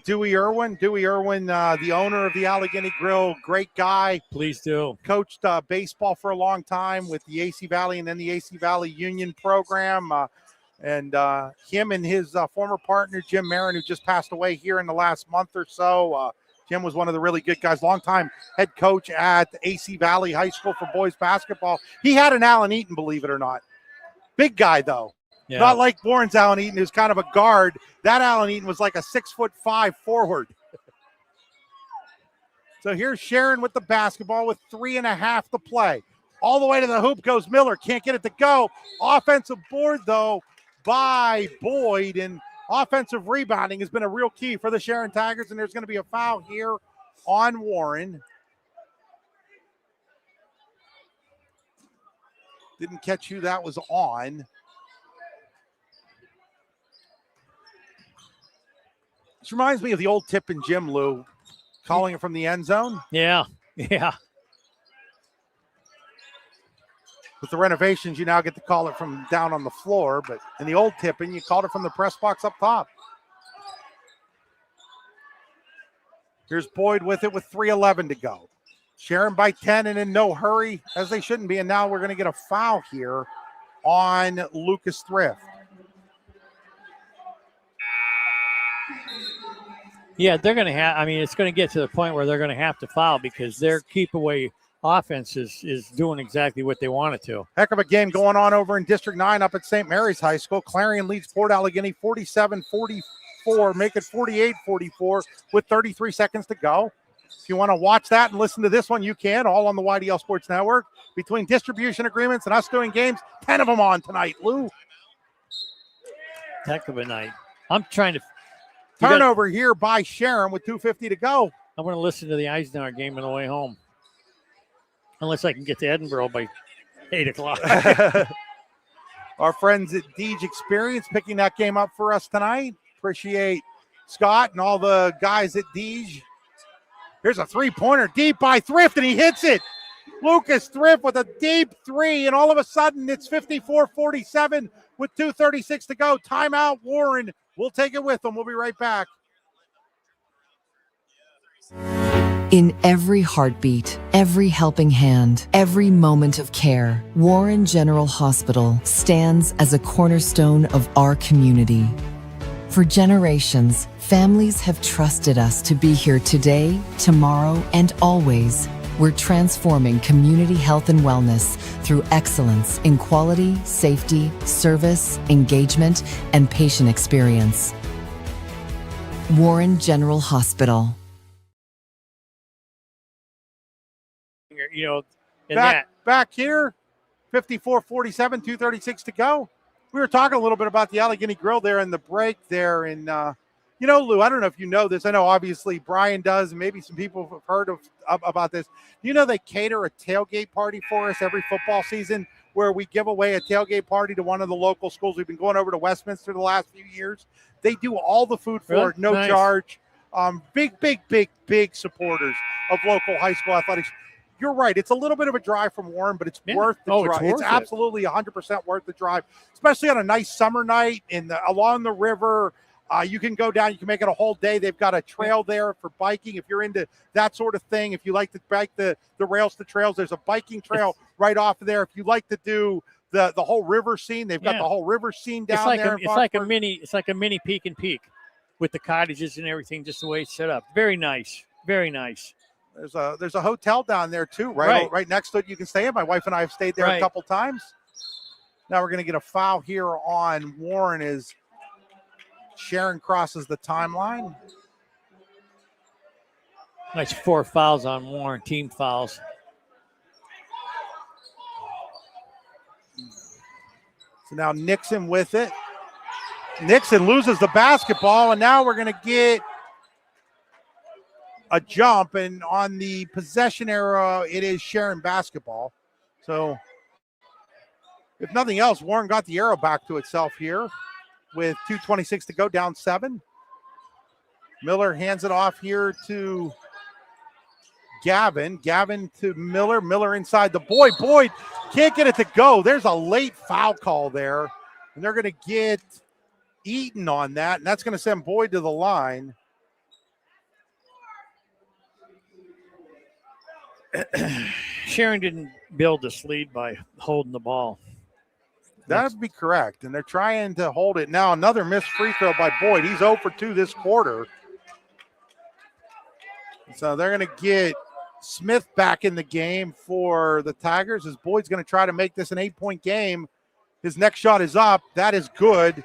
Dewey Irwin. Dewey Irwin, the owner of the Allegheny Grill, great guy. Please do. Coached baseball for a long time with the AC Valley and then the AC Valley Union program. And him and his former partner, Jim Marin, who just passed away here in the last month or so. Jim was one of the really good guys, longtime head coach at AC Valley High School for boys basketball. He had an Alan Eaton, believe it or not. Big guy, though. Yeah. Not like Warren's Alan Eaton, who's kind of a guard. That Alan Eaton was like a 6'5" forward. So here's Sharon with the basketball with 3.5 to play. All the way to the hoop goes Miller. Can't get it to go. Offensive board, though, by Boyd, and offensive rebounding has been a real key for the Sharon Tigers, and there's going to be a foul here on Warren. Didn't catch who that was on. This reminds me of the old Tip and Jim, Lou, calling it from the end zone. Yeah. With the renovations, you now get to call it from down on the floor, but in the old tipping, you called it from the press box up top. Here's Boyd with it with 3:11 to go. Sharon by 10 and in no hurry, as they shouldn't be. And now we're going to get a foul here on Lucas Thrift. Yeah, they're going to have, I mean, it's going to get to the point where they're going to have to foul because their keep away offense is doing exactly what they want it to. Heck of a game going on over in District 9 up at St. Mary's High School. Clarion leads Port Allegany 47-44, make it 48-44 with 33 seconds to go. If you want to watch that and listen to this one, you can, all on the YDL Sports Network. Between distribution agreements and us doing games, 10 of them on tonight, Lou. Heck of a night. I'm trying to. Turnover here by Sharon with 2:50 to go. I'm going to listen to the Eisenhower game on the way home. Unless I can get to Edinburgh by 8 o'clock. Our friends at Deej Experience picking that game up for us tonight. Appreciate Scott and all the guys at Deej. Here's a three-pointer deep by Thrift, and he hits it. Lucas Thrift with a deep three, and all of a sudden it's 54-47 with 2:36 to go. Timeout, Warren. We'll take it with them. We'll be right back. In every heartbeat, every helping hand, every moment of care, Warren General Hospital stands as a cornerstone of our community. For generations, families have trusted us to be here today, tomorrow, and always. We're transforming community health and wellness through excellence in quality, safety, service, engagement, and patient experience. Warren General Hospital. You know, back here, 54-47, 2:36 to go. We were talking a little bit about the Allegheny Grill there in the break there. And, you know, Lou, I don't know if you know this. I know obviously Brian does, and maybe some people have heard about this. You know, they cater a tailgate party for us every football season where we give away a tailgate party to one of the local schools. We've been going over to Westminster the last few years. They do all the food for it, no charge. Big supporters of local high school athletics. You're right. It's a little bit of a drive from Warren, but it's worth the drive. It's absolutely 100% worth the drive, especially on a nice summer night along the river. You can go down. You can make it a whole day. They've got a trail there for biking if you're into that sort of thing. If you like to bike the rails to trails, there's a biking trail right off of there. If you like to do the whole river scene, they've got the whole river scene down there. It's like a mini peak and peak with the cottages and everything, just the way it's set up. Very nice. Very nice. There's a hotel down there too, right next to it. You can stay in. My wife and I have stayed there a couple times. Now we're going to get a foul here on Warren as Sharon crosses the timeline. Nice 4 fouls on Warren, team fouls. So now Nixon with it. Nixon loses the basketball, and now we're going to get a jump, and on the possession arrow, it is Sharon basketball. So if nothing else, Warren got the arrow back to itself here with 2:26 to go, down 7. Miller hands it off here to Gavin. Gavin to Miller. Miller inside the Boyd. Boyd can't get it to go. There's a late foul call there, and they're going to get Eaton on that, and that's going to send Boyd to the line. Sharon didn't build this lead by holding the ball. That would be correct, and they're trying to hold it now. Another missed free throw by Boyd. He's 0 for 2 this quarter. So they're going to get Smith back in the game for the Tigers as Boyd's going to try to make this an 8-point game. His next shot is up. That is good.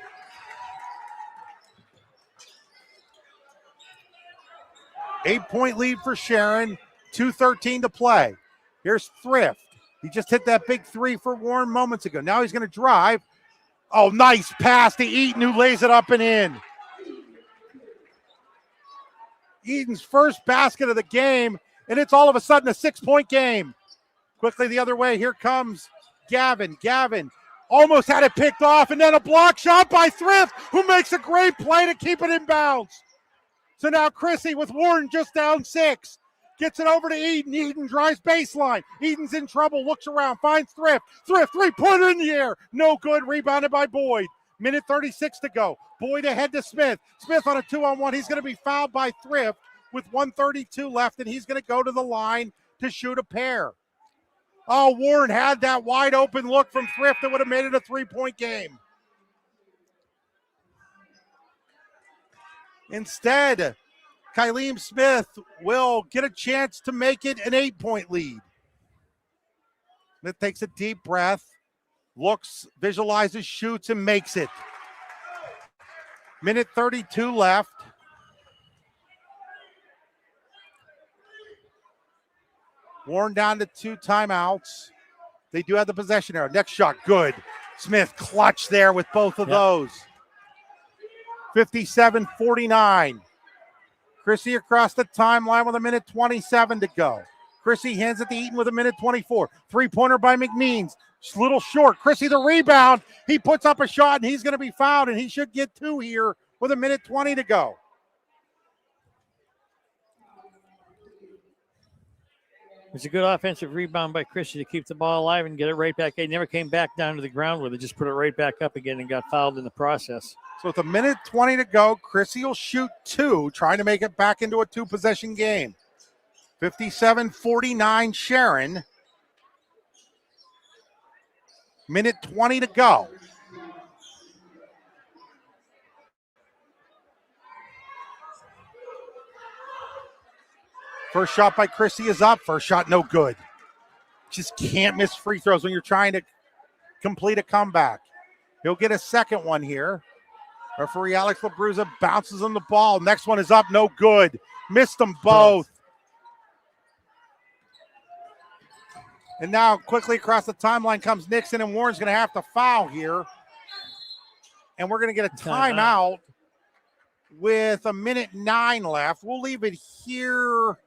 Eight-point lead for Sharon. 2:13 to play. Here's Thrift. He just hit that big three for Warren moments ago. Now he's going to drive. Oh, nice pass to Eaton, who lays it up and in. Eaton's first basket of the game, and it's all of a sudden a 6-point game. Quickly the other way. Here comes Gavin. Gavin almost had it picked off, and then a block shot by Thrift, who makes a great play to keep it in bounds. So now Chrissy with Warren just down 6. Gets it over to Eden. Eden drives baseline. Eden's in trouble. Looks around. Finds Thrift. Thrift, three-pointer in the air. No good. Rebounded by Boyd. Minute 36 to go. Boyd ahead to Smith. Smith on a 2-on-1. He's going to be fouled by Thrift. with 1:32 left, and he's going to go to the line to shoot a pair. Oh, Warren had that wide open look from Thrift that would have made it a 3-point game. Instead, Kylene Smith will get a chance to make it an 8-point lead. Smith takes a deep breath, looks, visualizes, shoots, and makes it. Minute 32 left. Warren down to 2 timeouts. They do have the possession arrow. Next shot, good. Smith clutch there with both of those. 57-49. Chrissy across the timeline with a minute 27 to go. Chrissy hands it to Eaton with a minute 24. Three-pointer by McMeans. Just a little short. Chrissy the rebound. He puts up a shot, and he's going to be fouled, and he should get 2 here with a minute 20 to go. It's a good offensive rebound by Chrissy to keep the ball alive and get it right back. They never came back down to the ground with it. Just put it right back up again and got fouled in the process. So with a minute 20 to go, Chrissy will shoot 2, trying to make it back into a 2-possession game. 57-49 Sharon. Minute 20 to go. First shot by Chrissy is up. First shot no good. Just can't miss free throws when you're trying to complete a comeback. He'll get a second one here. Referee Alex LaBruza bounces on the ball. Next one is up, no good. Missed them both. And now quickly across the timeline comes Nixon, and Warren's going to have to foul here. And we're going to get a timeout with a minute 9 left. We'll leave it here.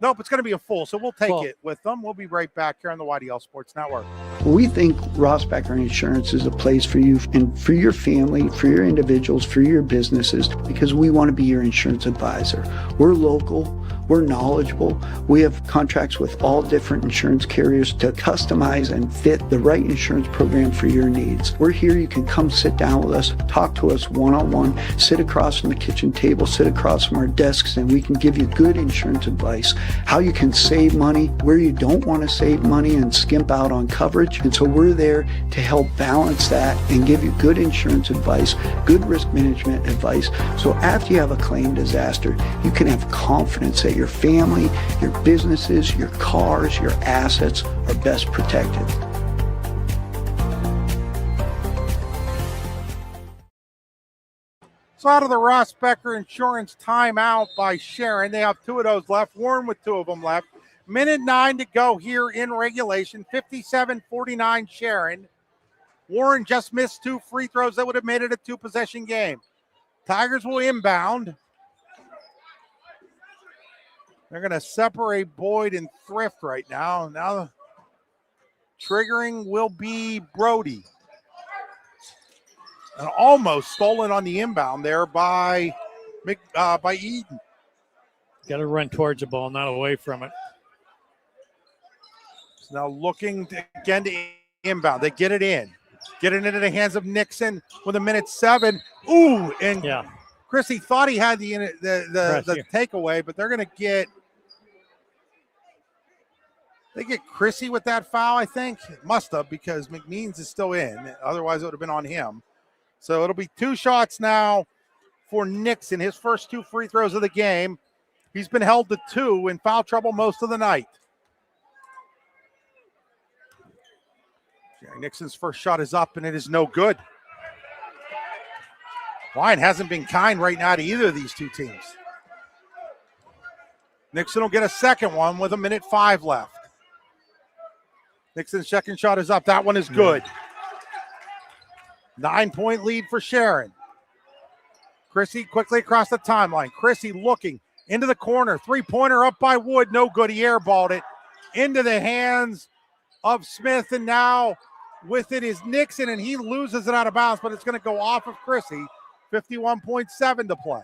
Nope, it's going to be a full, so we'll take it with them. We'll be right back here on the YDL Sports Network. We think Rossbacher Insurance is a place for you and for your family, for your individuals, for your businesses, because we want to be your insurance advisor. We're local, we're knowledgeable, we have contracts with all different insurance carriers to customize and fit the right insurance program for your needs. We're here, you can come sit down with us, talk to us one-on-one, sit across from the kitchen table, sit across from our desks, and we can give you good insurance advice, how you can save money, where you don't want to save money and skimp out on coverage. And so we're there to help balance that and give you good insurance advice, good risk management advice. So after you have a claim disaster, you can have confidence that your family, your businesses, your cars, your assets are best protected. So out of the Ross Becker Insurance timeout by Sharon. They have 2 of those left. Warren with 2 of them left. Minute 9 to go here in regulation. 57-49 Sharon. Warren just missed 2 free throws that would have made it a 2-possession game. Tigers will inbound. They're going to separate Boyd and Thrift right now. Now triggering will be Brody. And almost stolen on the inbound there by Eden. Got to run towards the ball, not away from it. So now looking again to inbound. They get it in. Get it into the hands of Nixon with a minute 7. Ooh, and Chrissy thought he had the takeaway, but they're going to get Chrissy with that foul, I think. It must have, because McMeans is still in. Otherwise, it would have been on him. So it'll be 2 shots now for Nixon, his first 2 free throws of the game. He's been held to 2 in foul trouble most of the night. Jerry Nixon's first shot is up, and it is no good. Ryan hasn't been kind right now to either of these 2 teams. Nixon will get a second one with a minute 5 left. Nixon's second shot is up. That one is good. 9-point lead for Sharon. Chrissy quickly across the timeline. Chrissy looking into the corner. 3-pointer up by Wood. No good. He airballed it into the hands of Smith. And now with it is Nixon, and he loses it out of bounds, but it's going to go off of Chrissy. 51.7 to play.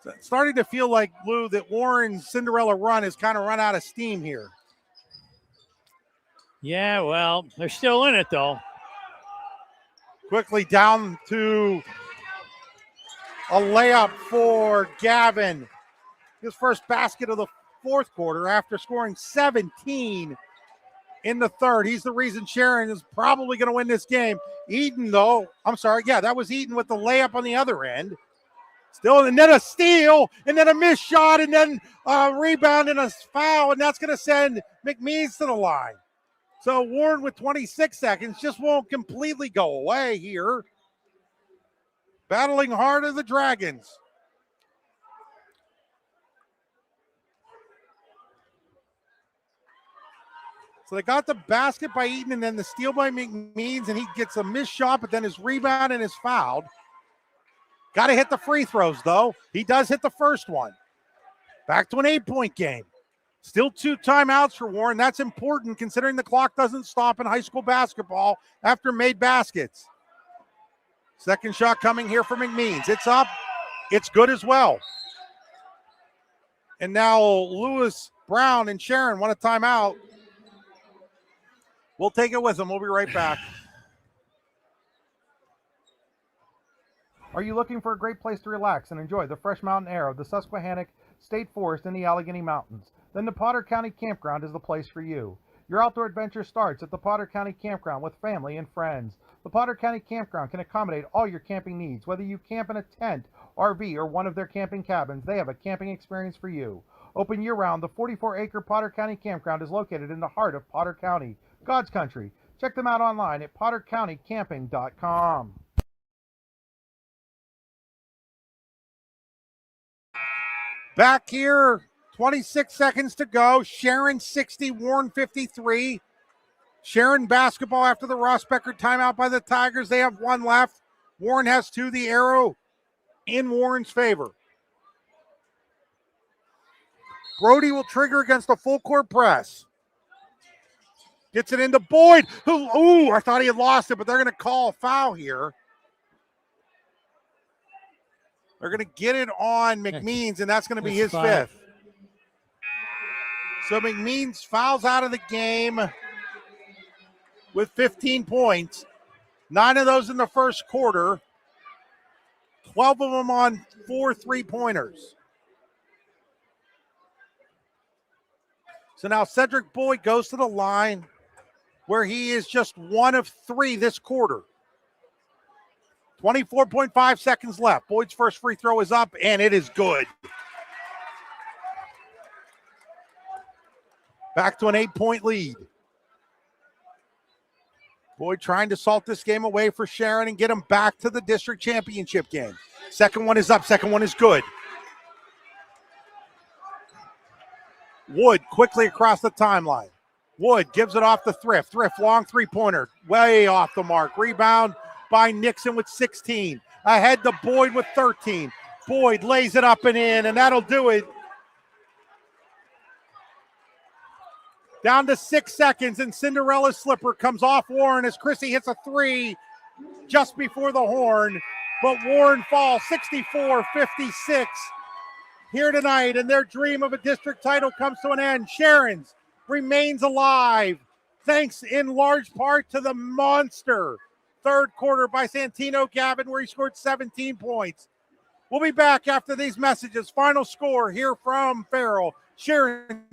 So it's starting to feel like, Lou, that Warren's Cinderella run has kind of run out of steam here. Yeah, well, they're still in it, though. Quickly down to A layup for Gavin. His first basket of the fourth quarter after scoring 17 in the third. He's the reason Sharon is probably going to win this game. Eden, though, I'm sorry. Yeah, that was Eden with the layup on the other end. Still, and then a steal, and then a missed shot, and then a rebound and a foul, and that's going to send McMeans to the line. So Warren with 26 seconds just won't completely go away here. Battling hard of the Dragons. So they got the basket by Eaton and then the steal by McMeans, and he gets a missed shot, but then his rebound and his fouled. Got to hit the free throws, though. He does hit the first one. Back to an 8-point game. Still 2 timeouts for Warren. That's important considering the clock doesn't stop in high school basketball after made baskets. Second shot coming here for McMeans. It's up. It's good as well. And now Lewis, Brown, and Sharon want a timeout. We'll take it with them. We'll be right back. Are you looking for a great place to relax and enjoy the fresh mountain air of the Susquehannock State Forest in the Allegheny Mountains? Then the Potter County Campground is the place for you. Your outdoor adventure starts at the Potter County Campground with family and friends. The Potter County Campground can accommodate all your camping needs. Whether you camp in a tent, RV, or one of their camping cabins, they have a camping experience for you. Open year-round, the 44-acre Potter County Campground is located in the heart of Potter County, God's country. Check them out online at pottercountycamping.com. Back here, 26 seconds to go. Sharon 60, Warren 53. Sharon basketball after the Ross Becker timeout by the Tigers. They have 1 left. Warren has 2. The arrow in Warren's favor. Brody will trigger against a full court press. Gets it into Boyd, who, I thought he had lost it, but they're going to call a foul here. They're going to get it on McMeans, and that's going to be his 5th. So McMeans fouls out of the game with 15 points. 9 of those in the first quarter. 12 of them on 4 3-pointers. So now Cedric Boyd goes to the line where he is just 1 of 3 this quarter. 24.5 seconds left. Boyd's first free throw is up, and it is good. Back to an 8-point lead. Boyd trying to salt this game away for Sharon and get him back to the district championship game. Second one is up. Second one is good. Wood quickly across the timeline. Wood gives it off to Thrift. Thrift, long 3-pointer. Way off the mark. Rebound by Nixon with 16. Ahead to Boyd with 13. Boyd lays it up and in, and that'll do it. Down to 6 seconds, and Cinderella's slipper comes off Warren as Chrissy hits a 3 just before the horn. But Warren falls 64-56 here tonight, and their dream of a district title comes to an end. Sharon's remains alive, thanks in large part to the monster third quarter by Santino Gavin, where he scored 17 points. We'll be back after these messages. Final score here from Farrell. Sharon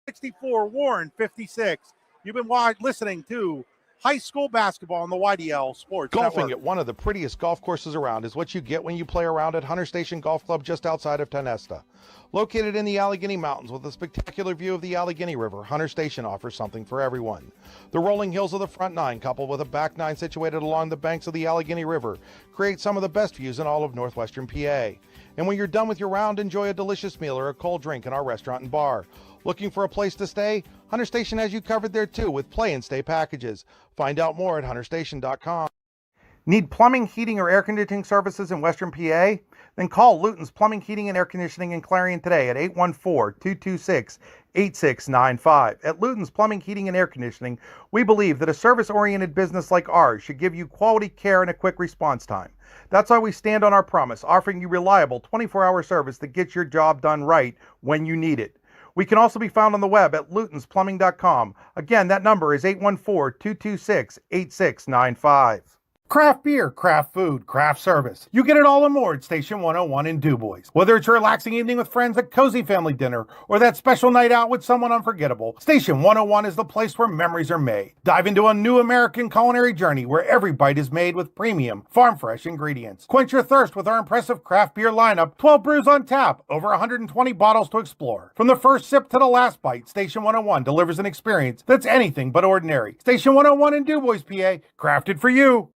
64, Warren 56. You've been listening to high school basketball on the YDL Sports Golfing Network. at one of the prettiest golf courses around is what you get when you play around at Hunter Station Golf Club just outside of Tonesta. Located in the Allegheny Mountains with a spectacular view of the Allegheny River, Hunter Station offers something for everyone. The rolling hills of the front 9, coupled with a back 9 situated along the banks of the Allegheny River, create some of the best views in all of northwestern PA. And when you're done with your round, enjoy a delicious meal or a cold drink in our restaurant and bar. Looking for a place to stay? Hunter Station has you covered there too with play and stay packages. Find out more at hunterstation.com. Need plumbing, heating, or air conditioning services in Western PA? Then call Luton's Plumbing, Heating, and Air Conditioning in Clarion today at 814-226-8695. At Luton's Plumbing, Heating, and Air Conditioning, we believe that a service-oriented business like ours should give you quality care and a quick response time. That's why we stand on our promise, offering you reliable 24-hour service that gets your job done right when you need it. We can also be found on the web at lutonsplumbing.com. Again, that number is 814-226-8695. Craft beer, craft food, craft service. You get it all and more at Station 101 in DuBois. Whether it's a relaxing evening with friends at cozy family dinner or that special night out with someone unforgettable, Station 101 is the place where memories are made. Dive into a new American culinary journey where every bite is made with premium, farm-fresh ingredients. Quench your thirst with our impressive craft beer lineup, 12 brews on tap, over 120 bottles to explore. From the first sip to the last bite, Station 101 delivers an experience that's anything but ordinary. Station 101 in DuBois, PA, crafted for you.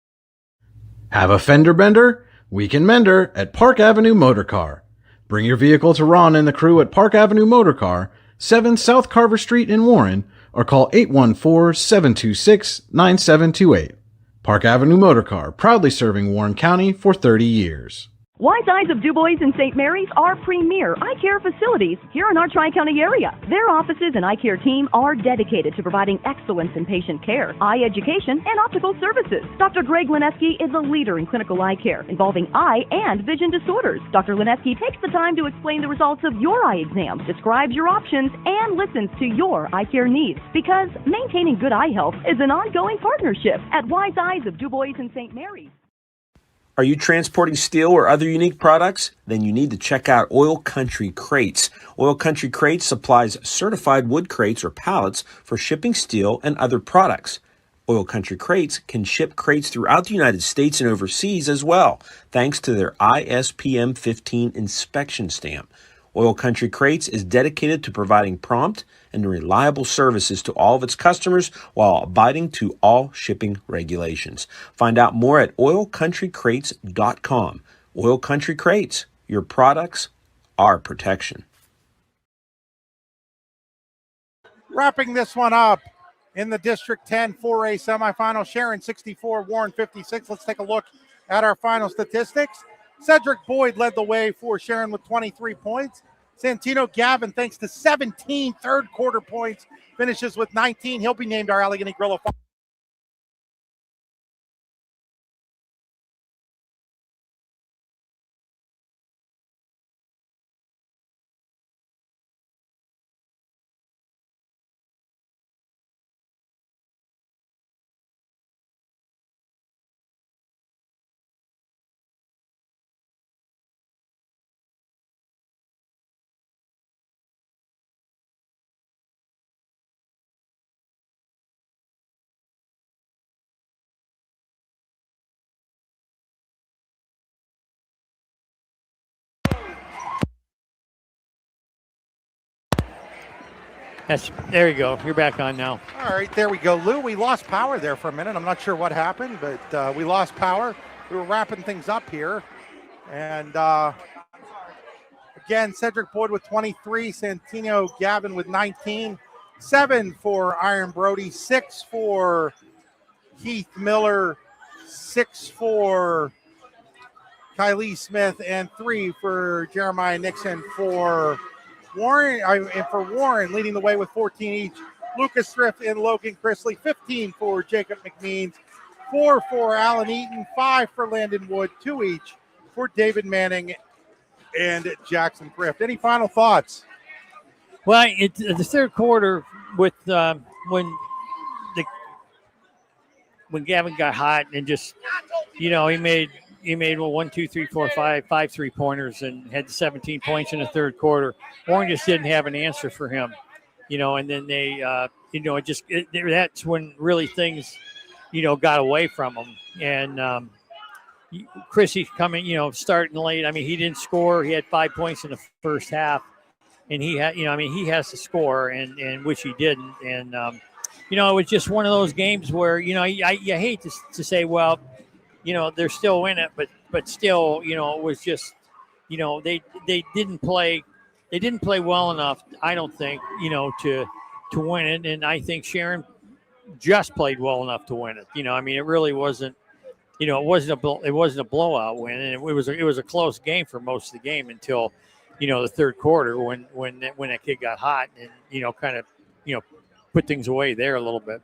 Have a fender bender? We can mender at Park Avenue Motor Car. Bring your vehicle to Ron and the crew at Park Avenue Motor Car, 7 South Carver Street in Warren, or call 814-726-9728. Park Avenue Motor Car, proudly serving Warren County for 30 years. Wise Eyes of DuBois and St. Mary's are premier eye care facilities here in our Tri-County area. Their offices and eye care team are dedicated to providing excellence in patient care, eye education, and optical services. Dr. Greg Lineski is a leader in clinical eye care involving eye and vision disorders. Dr. Lineski takes the time to explain the results of your eye exam, describes your options, and listens to your eye care needs, because maintaining good eye health is an ongoing partnership at Wise Eyes of DuBois and St. Mary's. Are you transporting steel or other unique products? Then you need to check out Oil Country Crates. Oil Country Crates supplies certified wood crates or pallets for shipping steel and other products. Oil Country Crates can ship crates throughout the United States and overseas as well, thanks to their ISPM 15 inspection stamp. Oil Country Crates is dedicated to providing prompt and reliable services to all of its customers while abiding to all shipping regulations. Find out more at oilcountrycrates.com. Oil Country Crates, your products, our protection. Wrapping this one up in the District 10 4A semifinal, Sharon 64, Warren 56. Let's take a look at our final statistics. Cedric Boyd led the way for Sharon with 23 points. Santino Gavin, thanks to 17 third quarter points, finishes with 19. He'll be named our Allegheny Grill of There you go. You're back on now. All right, there we go, Lou. We lost power there for a minute. I'm not sure what happened, but we lost power. We were wrapping things up here. And again, Cedric Boyd with 23, Santino Gavin with 19, 7 for Iron Brody, 6 for Keith Miller, 6 for Kylie Smith, and 3 for Jeremiah Nixon for Warren, and for Warren leading the way with 14 each. Lucas Thrift and Logan Chrisley, 15 for Jacob McMeans, 4 for Alan Eaton, 5 for Landon Wood, 2 each for David Manning and Jackson Thrift. Any final thoughts? Well, the third quarter with when Gavin got hot and just, he made 1, 2, 3, 4, 5 3-pointers and had 17 points in the third quarter. Warren just didn't have an answer for him, and then they, that's when really things, got away from him. And Chrissy's coming, starting late. I mean, he didn't score. He had 5 points in the first half, and he had, he has to score, and which he didn't. And, it was just one of those games where, you hate to say, well, they're still in it, but still, it was just, they didn't play well enough, I don't think, to win it. And I think Sharon just played well enough to win it. It really wasn't, it wasn't a blowout win, and it was a close game for most of the game until, the third quarter when that kid got hot and, kind of, put things away there a little bit.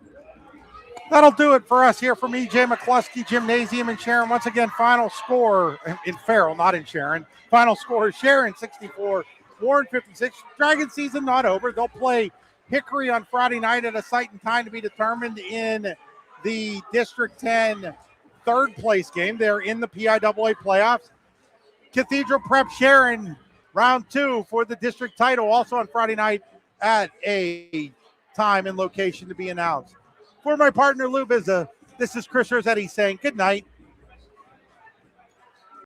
That'll do it for us here from EJ McCluskey Gymnasium in Sharon. Once again, final score in Farrell, not in Sharon. Final score, Sharon 64, Warren 56. Dragon season not over. They'll play Hickory on Friday night at a site and time to be determined in the District 10 third place game. They're in the PIAA playoffs. Cathedral Prep Sharon, round 2 for the district title, also on Friday night at a time and location to be announced. For my partner Lou Bizza, this is Chris Rossetti saying good night